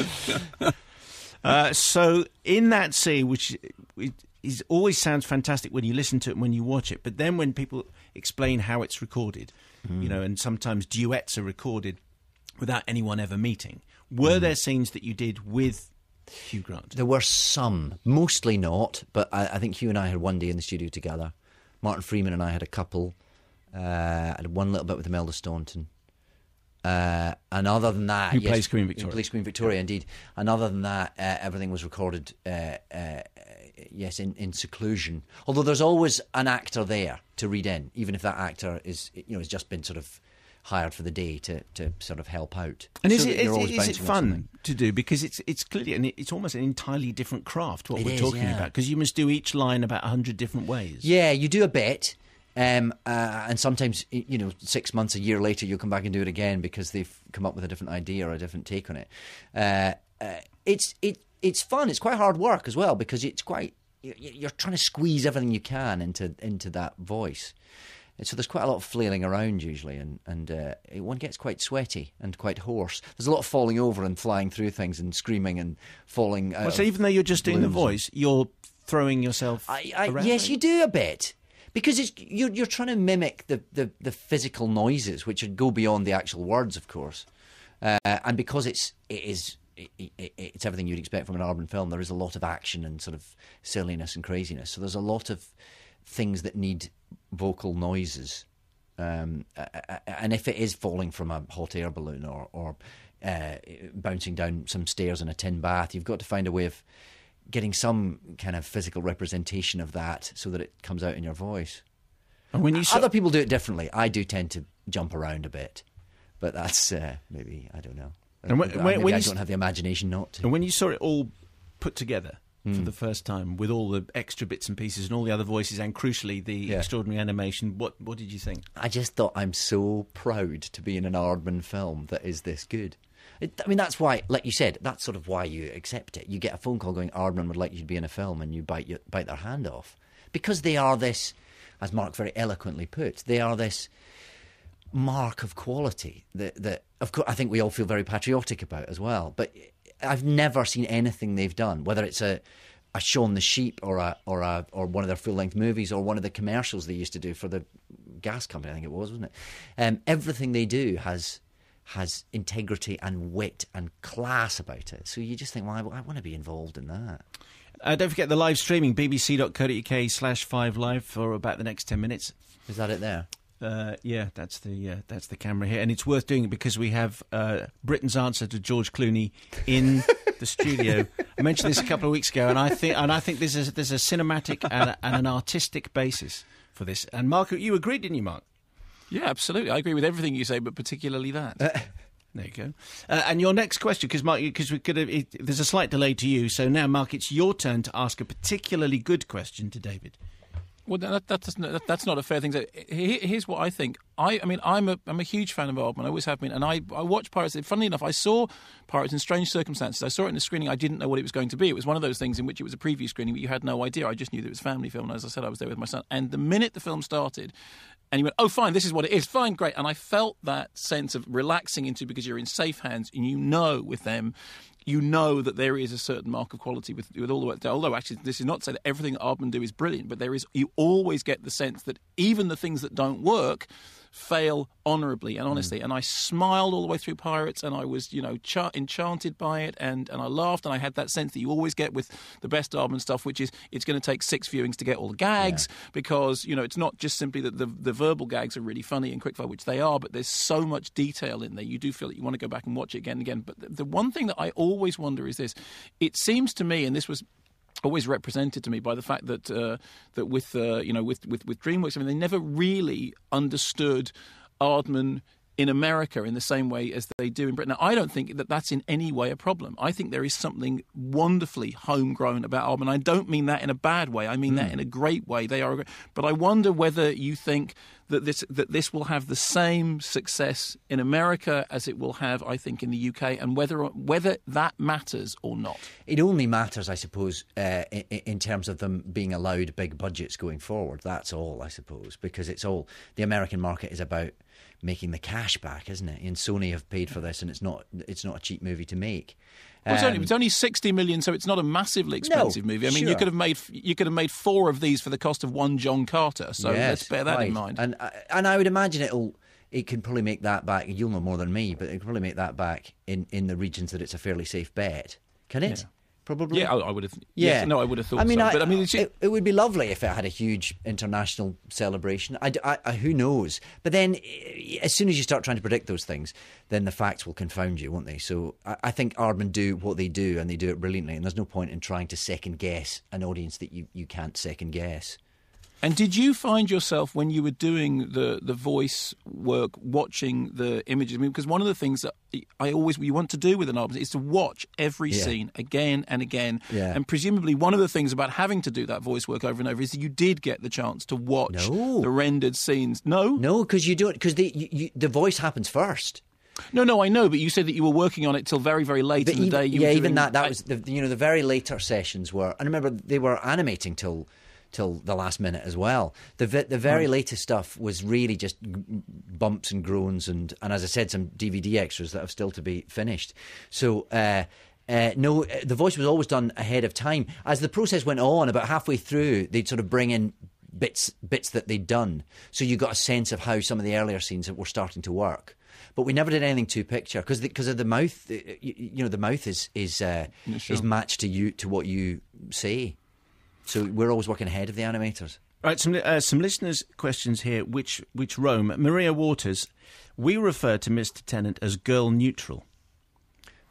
So in that scene, which always sounds fantastic when you listen to it and when you watch it, but then when people explain how it's recorded, and sometimes duets are recorded without anyone ever meeting. Were there scenes that you did with Hugh Grant? There were some, mostly not, but I think Hugh and I had one day in the studio together. Martin Freeman and I had a couple. I had one little bit with Imelda Staunton. And other than that... Who plays Queen Victoria. Who plays Queen Victoria, indeed. And other than that, everything was recorded, in seclusion. Although there's always an actor there to read in, even if that actor has just been sort of hired for the day to sort of help out. And is it fun to do? Because it's clearly, and it's almost an entirely different craft, what we're talking about, because you must do each line about 100 different ways. Yeah, you do a bit, and sometimes, 6 months, a year later, you'll come back and do it again because they've come up with a different idea or a different take on it. It's fun. It's quite hard work as well, because it's quite, you're trying to squeeze everything you can into that voice. So there's quite a lot of flailing around usually, and one gets quite sweaty and quite hoarse. There's a lot of falling over and flying through things and screaming and falling out. So even though you're just doing the voice, you're throwing yourself around? Yes, you do a bit. Because you're trying to mimic the physical noises, which go beyond the actual words, of course. And because it's everything you'd expect from an Aardman film, there is a lot of action and sort of silliness and craziness. So there's a lot of things that need vocal noises, and if it is falling from a hot air balloon or bouncing down some stairs in a tin bath, you've got to find a way of getting some kind of physical representation of that so that it comes out in your voice. And when you other people do it differently. I do tend to jump around a bit, but that's maybe, I don't know. And when I don't have the imagination not to. And when you saw it all put together for the first time, with all the extra bits and pieces and all the other voices, and crucially the extraordinary animation, what did you think? I just thought, I'm so proud to be in an Aardman film that is this good. That's why, like you said, that's sort of why you accept it. You get a phone call going, Aardman would like you to be in a film, and you bite their hand off. Because they are this, as Mark very eloquently put, they are this mark of quality that of course, I think we all feel very patriotic about as well. But I've never seen anything they've done, whether it's a Shaun the Sheep or one of their full-length movies or one of the commercials they used to do for the gas company, I think it was, wasn't it? Everything they do has integrity and wit and class about it. So you just think, well, I want to be involved in that. Don't forget the live streaming, bbc.co.uk/5live for about the next 10 minutes. Is that it there? Yeah, that's the camera here, and it's worth doing it because we have Britain's answer to George Clooney in the studio. I mentioned this a couple of weeks ago, and I think there's a cinematic and an artistic basis for this. And Mark, you agreed, didn't you, Mark? Yeah, absolutely. I agree with everything you say, but particularly that. There you go. And your next question, because Mark, there's a slight delay to you, so now, Mark, it's your turn to ask a particularly good question to David. Well, that's not a fair thing. Here's what I think. I'm a huge fan of Aardman. I always have been. And I watched Pirates. Funnily enough, I saw Pirates in strange circumstances. I saw it in the screening. I didn't know what it was going to be. It was one of those things in which it was a preview screening, but you had no idea. I just knew that it was a family film. And as I said, I was there with my son. And the minute the film started, and he went, "Oh, fine, this is what it is. Fine, great." And I felt that sense of relaxing into, because you're in safe hands, and you know with them, you know that there is a certain mark of quality with all the work. Although, actually, this is not to say that everything that Aardman do is brilliant, but you always get the sense that even the things that don't work fail honourably and honestly. And I smiled all the way through Pirates, and I was, enchanted by it, and I laughed, and I had that sense that you always get with the best Aardman stuff, which is it's going to take 6 viewings to get all the gags, because, it's not just simply that the verbal gags are really funny and quickfire, which they are, but there's so much detail in there. You do feel that you want to go back and watch it again and again. But the one thing that I always wonder is this. It seems to me, and this was always represented to me by the fact that with DreamWorks, they never really understood Aardman in America in the same way as they do in Britain. Now, I don't think that that's in any way a problem. I think there is something wonderfully homegrown about Aardman. I don't mean that in a bad way. I mean that in a great way. But I wonder whether you think that this will have the same success in America as it will have, I think, in the UK, and whether that matters or not. It only matters, I suppose, in terms of them being allowed big budgets going forward. That's all, I suppose, because the American market is about making the cash back, isn't it? And Sony have paid for this, and it's not a cheap movie to make. It's only 60 million, so it's not a massively expensive movie. I mean, you could have made 4 of these for the cost of one John Carter. So let's bear that in mind. And I would imagine it can probably make that back. You'll know more than me, but it can probably make that back in the regions that it's a fairly safe bet. Can it? Yeah. Probably. Yeah, I would have. Yeah, no, I would have thought. It would be lovely if it had a huge international celebration. Who knows? But then, as soon as you start trying to predict those things, then the facts will confound you, won't they? So I think Aardman do what they do, and they do it brilliantly. And there's no point in trying to second guess an audience that you can't second guess. And did you find yourself, when you were doing the voice work, watching the images? I mean, because one of the things that you want to do with an album is to watch every scene again and again. Yeah. And presumably one of the things about having to do that voice work over and over is that you did get the chance to watch the rendered scenes. No, because you do it because the voice happens first. No, I know, but you said that you were working on it till very, very late in the day. Even that was the very later sessions were. I remember they were animating till the last minute as well. The very latest stuff was really just bumps and groans and as I said, some DVD extras that have still to be finished. So no, the voice was always done ahead of time. As the process went on, about halfway through, they'd sort of bring in bits that they'd done, so you got a sense of how some of the earlier scenes were starting to work. But we never did anything to picture because of the mouth. The mouth is matched to what you say. So we're always working ahead of the animators. Right, some listeners' questions here, which roam. Maria Waters, we refer to Mr. Tennant as girl neutral.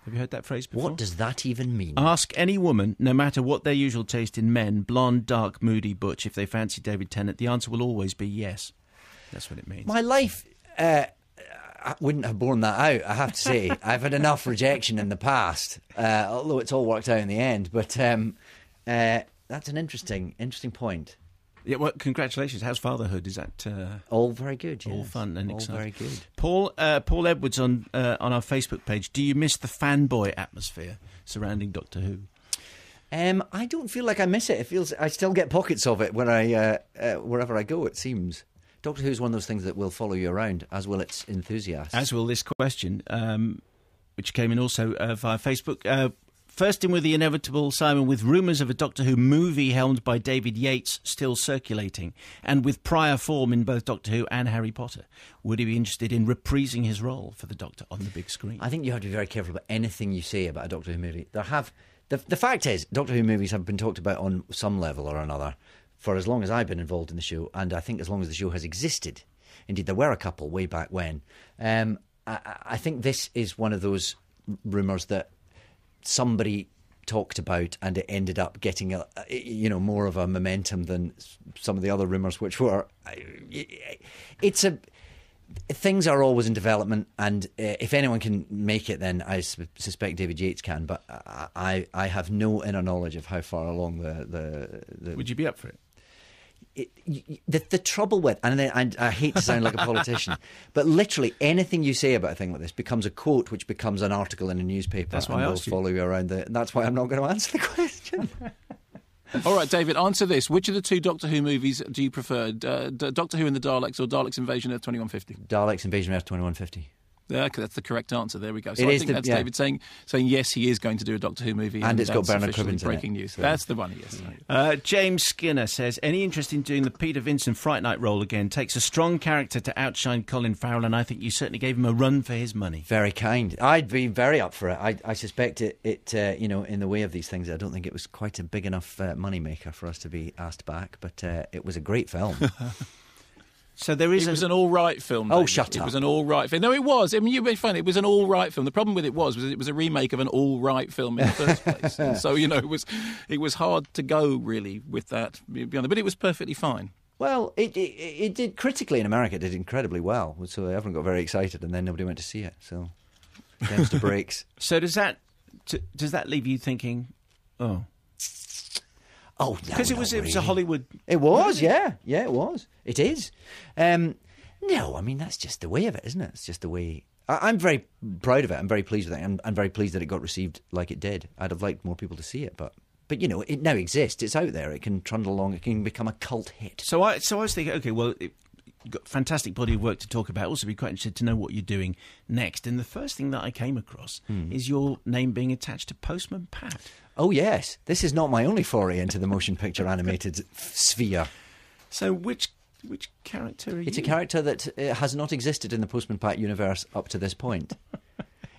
Have you heard that phrase before? What does that even mean? Ask any woman, no matter what their usual taste in men, blonde, dark, moody, butch, if they fancy David Tennant, the answer will always be yes. That's what it means. My life I wouldn't have borne that out, I have to say. I've had enough rejection in the past, although it's all worked out in the end. But that's an interesting point. Yeah, well, congratulations. How's fatherhood? Is that all very good? Yes. All fun and exciting. All very good. Paul Edwards on our Facebook page. Do you miss the fanboy atmosphere surrounding Doctor Who? I don't feel like I miss it. It feels I still get pockets of it when wherever I go. It seems Doctor Who is one of those things that will follow you around, as will its enthusiasts. As will this question, which came in also via Facebook. First in with the inevitable, Simon, with rumours of a Doctor Who movie helmed by David Yates still circulating, and with prior form in both Doctor Who and Harry Potter, would he be interested in reprising his role for the Doctor on the big screen? I think you have to be very careful about anything you say about a Doctor Who movie. The fact is, Doctor Who movies have been talked about on some level or another for as long as I've been involved in the show, and I think as long as the show has existed. Indeed, there were a couple way back when. I think this is one of those rumours that somebody talked about, and it ended up getting more of a momentum than some of the other rumours, which were. Things are always in development, and if anyone can make it, then I suspect David Yates can. But I have no inner knowledge of how far along the. Would you be up for it? the trouble with, and I hate to sound like a politician, but literally anything you say about a thing like this becomes a quote, which becomes an article in a newspaper. That's why I asked you. Follow you around. That's why I'm not going to answer the question. All right, David, answer this. Which of the two Doctor Who movies do you prefer? Doctor Who and the Daleks or Daleks Invasion Earth 2150? Daleks Invasion Earth 2150. Yeah, that's the correct answer. There we go. So I think that's David saying yes, he is going to do a Doctor Who movie. And it's got Bernard officially Cribbins in it. breaking news. That's the one, yes. James Skinner says, any interest in doing the Peter Vincent Fright Night role again? Takes a strong character to outshine Colin Farrell, and I think you certainly gave him a run for his money. Very kind. I'd be very up for it. I suspect it in the way of these things, I don't think it was quite a big enough moneymaker for us to be asked back, but it was a great film. So there is. It was an all right film. Oh, David. shut up! It was an all right film. No, it was. I mean, you'd be fine. It was an all right film. The problem with it was it was a remake of an all right film in the first place. And so it was hard to go really with that. But it was perfectly fine. Well, it did critically in America. It did incredibly well. So everyone got very excited, and then nobody went to see it. So down to breaks. So does that leave you thinking, oh? Oh, no, because it was a Hollywood. It was, yeah, it was. It is. No, I mean that's just the way of it, isn't it? It's just the way. I'm very proud of it. I'm very pleased with it. I'm very pleased that it got received like it did. I'd have liked more people to see it, but it now exists. It's out there. It can trundle along. It can become a cult hit. So I was thinking, okay, well, you've got a fantastic body of work to talk about. Also, be quite interested to know what you're doing next. And the first thing that I came across is your name being attached to Postman Pat. Oh, yes. This is not my only foray into the motion picture animated sphere. So which character are you? It's a character that has not existed in the Postman Pat universe up to this point.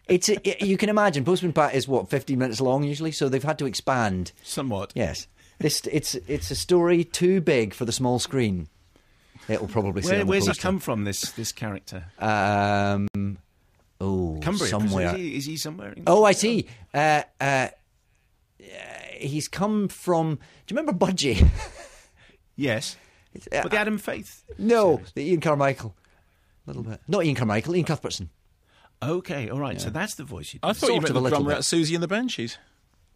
You can imagine, Postman Pat is, 15 minutes long usually, so they've had to expand. Somewhat. Yes. It's a story too big for the small screen. It'll probably say on the Where's poster. he come from, this character? Cumbria, somewhere. Is he somewhere? Oh, I see. He's come from. Do you remember Budgie? Yes. But the Adam Faith? No, the Ian Carmichael. A little bit. Not Ian Carmichael, Ian Cuthbertson. Okay, all right. Yeah. So that's the voice you do. I thought you meant the drummer at Susie and the Banshees.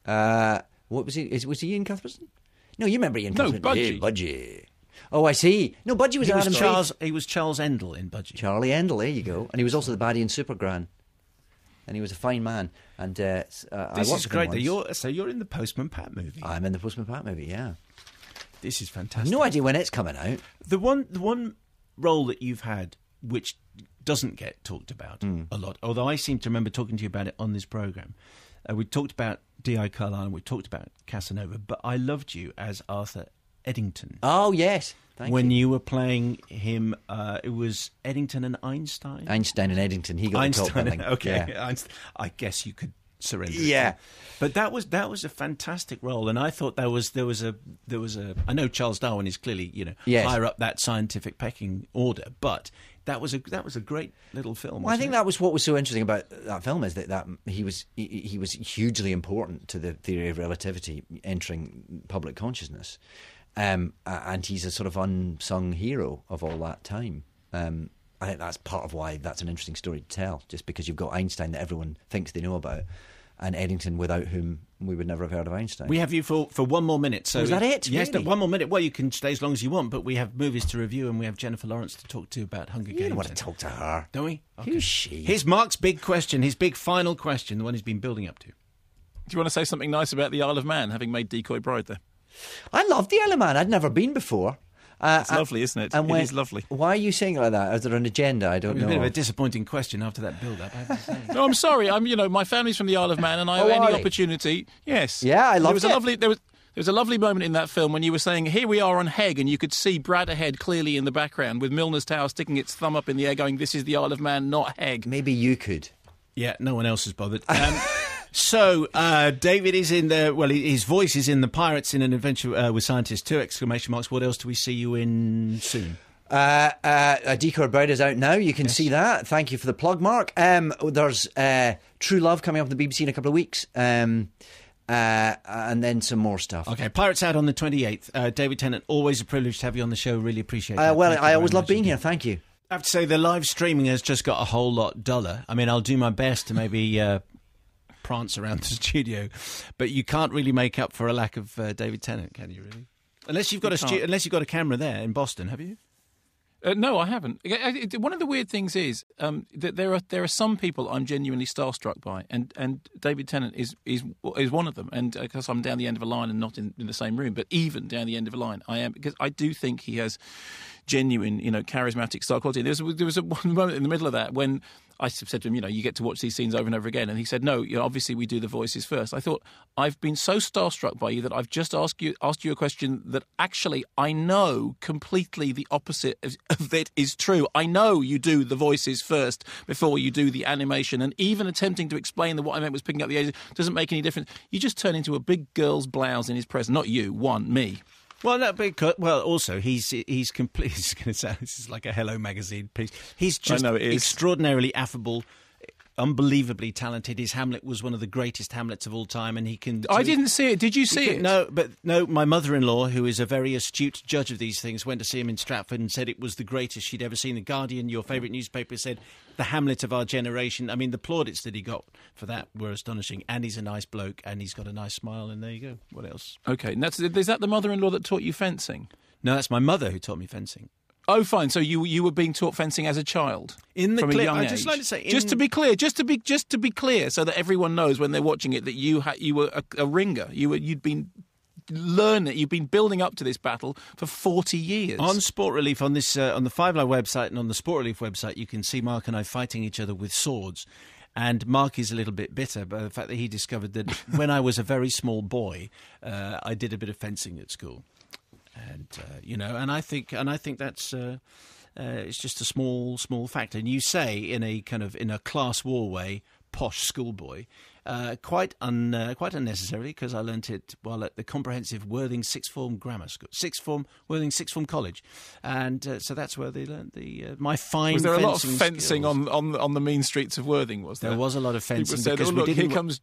What was he? Was he Ian Cuthbertson? No, you remember Ian Cuthbertson. No, Budgie. Hey, Budgie. Oh, I see. No, Budgie was Adam Faith. He was Charles Endell in Budgie. Charlie Endell, there you go. And he was also the baddie in Supergran. And he was a fine man. And this is great. You're in the Postman Pat movie. I'm in the Postman Pat movie, yeah. This is fantastic. No idea when it's coming out. The one role that you've had which doesn't get talked about a lot, although I seem to remember talking to you about it on this programme. We talked about D.I. Carlisle and we talked about Casanova, but I loved you as Arthur Eddington. Oh, yes. When you were playing him, it was Eddington and Einstein? Einstein and Eddington. He got the top billing. Okay. Yeah. I guess you could surrender. Yeah. But that was a fantastic role, and I thought there was a. I know Charles Darwin is clearly higher up that scientific pecking order, but that was a great little film. Well, I think that was what was so interesting about that film is that he was hugely important to the theory of relativity entering public consciousness, and he's a sort of unsung hero of all that time. I think that's part of why that's an interesting story to tell, just because you've got Einstein that everyone thinks they know about, and Eddington, without whom we would never have heard of Einstein. We have you for one more minute. So was that it? Yes, really? One more minute. Well, you can stay as long as you want, but we have movies to review, and we have Jennifer Lawrence to talk to about Hunger Games. You don't want to talk to her. Don't we? Okay. Who's she? Here's Mark's big question, his big final question, the one he's been building up to. Do you want to say something nice about the Isle of Man, having made Decoy Bride there? I love the Isle of Man. I'd never been before. It's lovely, isn't it? It is lovely. Why are you saying it like that? Is there an agenda? I don't know. It was a bit of a disappointing question after that build-up, I have to say. No, I'm sorry. My family's from the Isle of Man, and I any opportunity. Yes. Yeah, I loved it. There was a lovely moment in that film when you were saying, "Here we are on Hegg," and you could see Brad ahead clearly in the background with Milner's Tower sticking its thumb up in the air, going, "This is the Isle of Man, not Hegg." Maybe you could. Yeah, no one else has bothered. So, David is in his voice is in The Pirates in an Adventure with Scientists 2! What else do we see you in soon? Decoy Bride is out now. You can see that. Thank you for the plug, Mark. There's True Love coming up on the BBC in a couple of weeks. And then some more stuff. Okay, Pirates out on the 28th. David Tennant, always a privilege to have you on the show. Really appreciate it. I always love being here. Thank you. I have to say, the live streaming has just got a whole lot duller. I mean, I'll do my best to maybe prance around the studio, but you can't really make up for a lack of David Tennant, can you, really? Unless you've got a camera there in Boston, have you? No, I haven't. One of the weird things is that there are some people I'm genuinely starstruck by, and David Tennant is one of them. And because I'm down the end of a line and not in the same room, but even down the end of a line, I am, because I do think he has genuine, charismatic star quality. There was one moment in the middle of that when I said to him, you get to watch these scenes over and over again. And he said, no, obviously we do the voices first. I thought, I've been so starstruck by you that I've just asked you a question that actually I know completely the opposite of it is true. I know you do the voices first before you do the animation. And even attempting to explain that what I meant was picking up the A's doesn't make any difference. You just turn into a big girl's blouse in his presence. Not you, me. Well, no, because also he's complete. He's going to sound, this is like a Hello magazine piece. He's just extraordinarily affable, unbelievably talented. His Hamlet was one of the greatest Hamlets of all time, and he can. I didn't see it. Did you see it? No, my mother-in-law, who is a very astute judge of these things, went to see him in Stratford and said it was the greatest she'd ever seen. The Guardian, your favourite newspaper, said the Hamlet of our generation. I mean, the plaudits that he got for that were astonishing. And he's a nice bloke, and he's got a nice smile. And there you go. What else? Okay, and is that the mother-in-law that taught you fencing? No, that's my mother who taught me fencing. Oh, fine. So you were being taught fencing as a child in the from clip. a young I'd age. just like to say, just to be clear, so that everyone knows when they're watching it that you were a ringer. You'd been learning. You've been building up to this battle for 40 years. On Sport Relief, on this on the Five Live website and on the Sport Relief website, you can see Mark and I fighting each other with swords. And Mark is a little bit bitter by the fact that he discovered that when I was a very small boy, I did a bit of fencing at school. And and I think that's it's just a small factor. And you say in a class war way, posh schoolboy, quite unnecessarily, because I learnt it while at the comprehensive Worthing Sixth Form Grammar School, Worthing Sixth Form College, and so that's where they learnt my fine. Was there a lot of fencing on the mean streets of Worthing? Was there? There was a lot of fencing. People said, because look, here comes.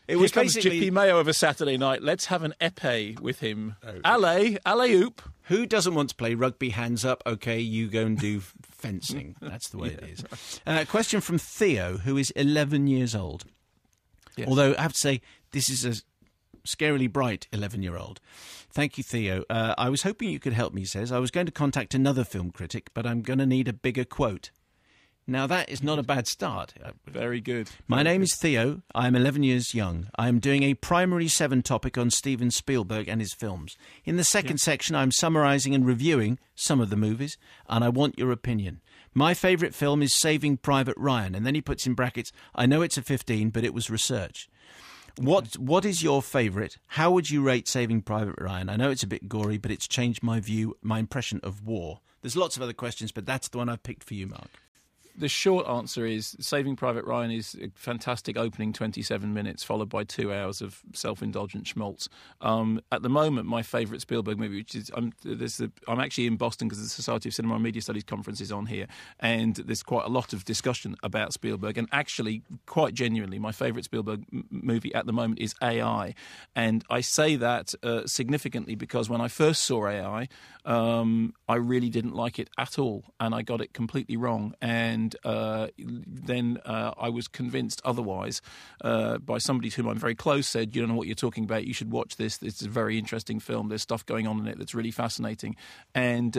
It was Here comes basically Jippy Mayo of a Saturday night. Let's have an épée with him. Alley-oop. Who doesn't want to play rugby? Hands up. Okay, you go and do fencing. That's the way it is. Question from Theo, who is 11 years old. Yes. Although I have to say, this is a scarily bright 11-year-old. Thank you, Theo. I was hoping you could help me, he says. I was going to contact another film critic, but I'm going to need a bigger quote. Now, that is not a bad start. Very good. My name is Theo. I am 11 years young. I am doing a primary 7 topic on Steven Spielberg and his films. In the second section, I'm summarising and reviewing some of the movies, and I want your opinion. My favourite film is Saving Private Ryan, and then he puts in brackets, I know it's a 15, but it was research. What is your favourite? How would you rate Saving Private Ryan? I know it's a bit gory, but it's changed my impression of war. There's lots of other questions, but that's the one I've picked for you, Mark. The short answer is Saving Private Ryan is a fantastic opening 27 minutes, followed by 2 hours of self-indulgent schmaltz. At the moment, my favourite Spielberg movie, which is I'm actually in Boston because the Society of Cinema and Media Studies conference is on here, and there's quite a lot of discussion about Spielberg. And actually, quite genuinely, my favourite Spielberg movie at the moment is AI. And I say that significantly because when I first saw AI, I really didn't like it at all, and I got it completely wrong. And then I was convinced otherwise by somebody to whom I'm very close, said, you don't know what you're talking about, you should watch this, it's a very interesting film, there's stuff going on in it that's really fascinating. And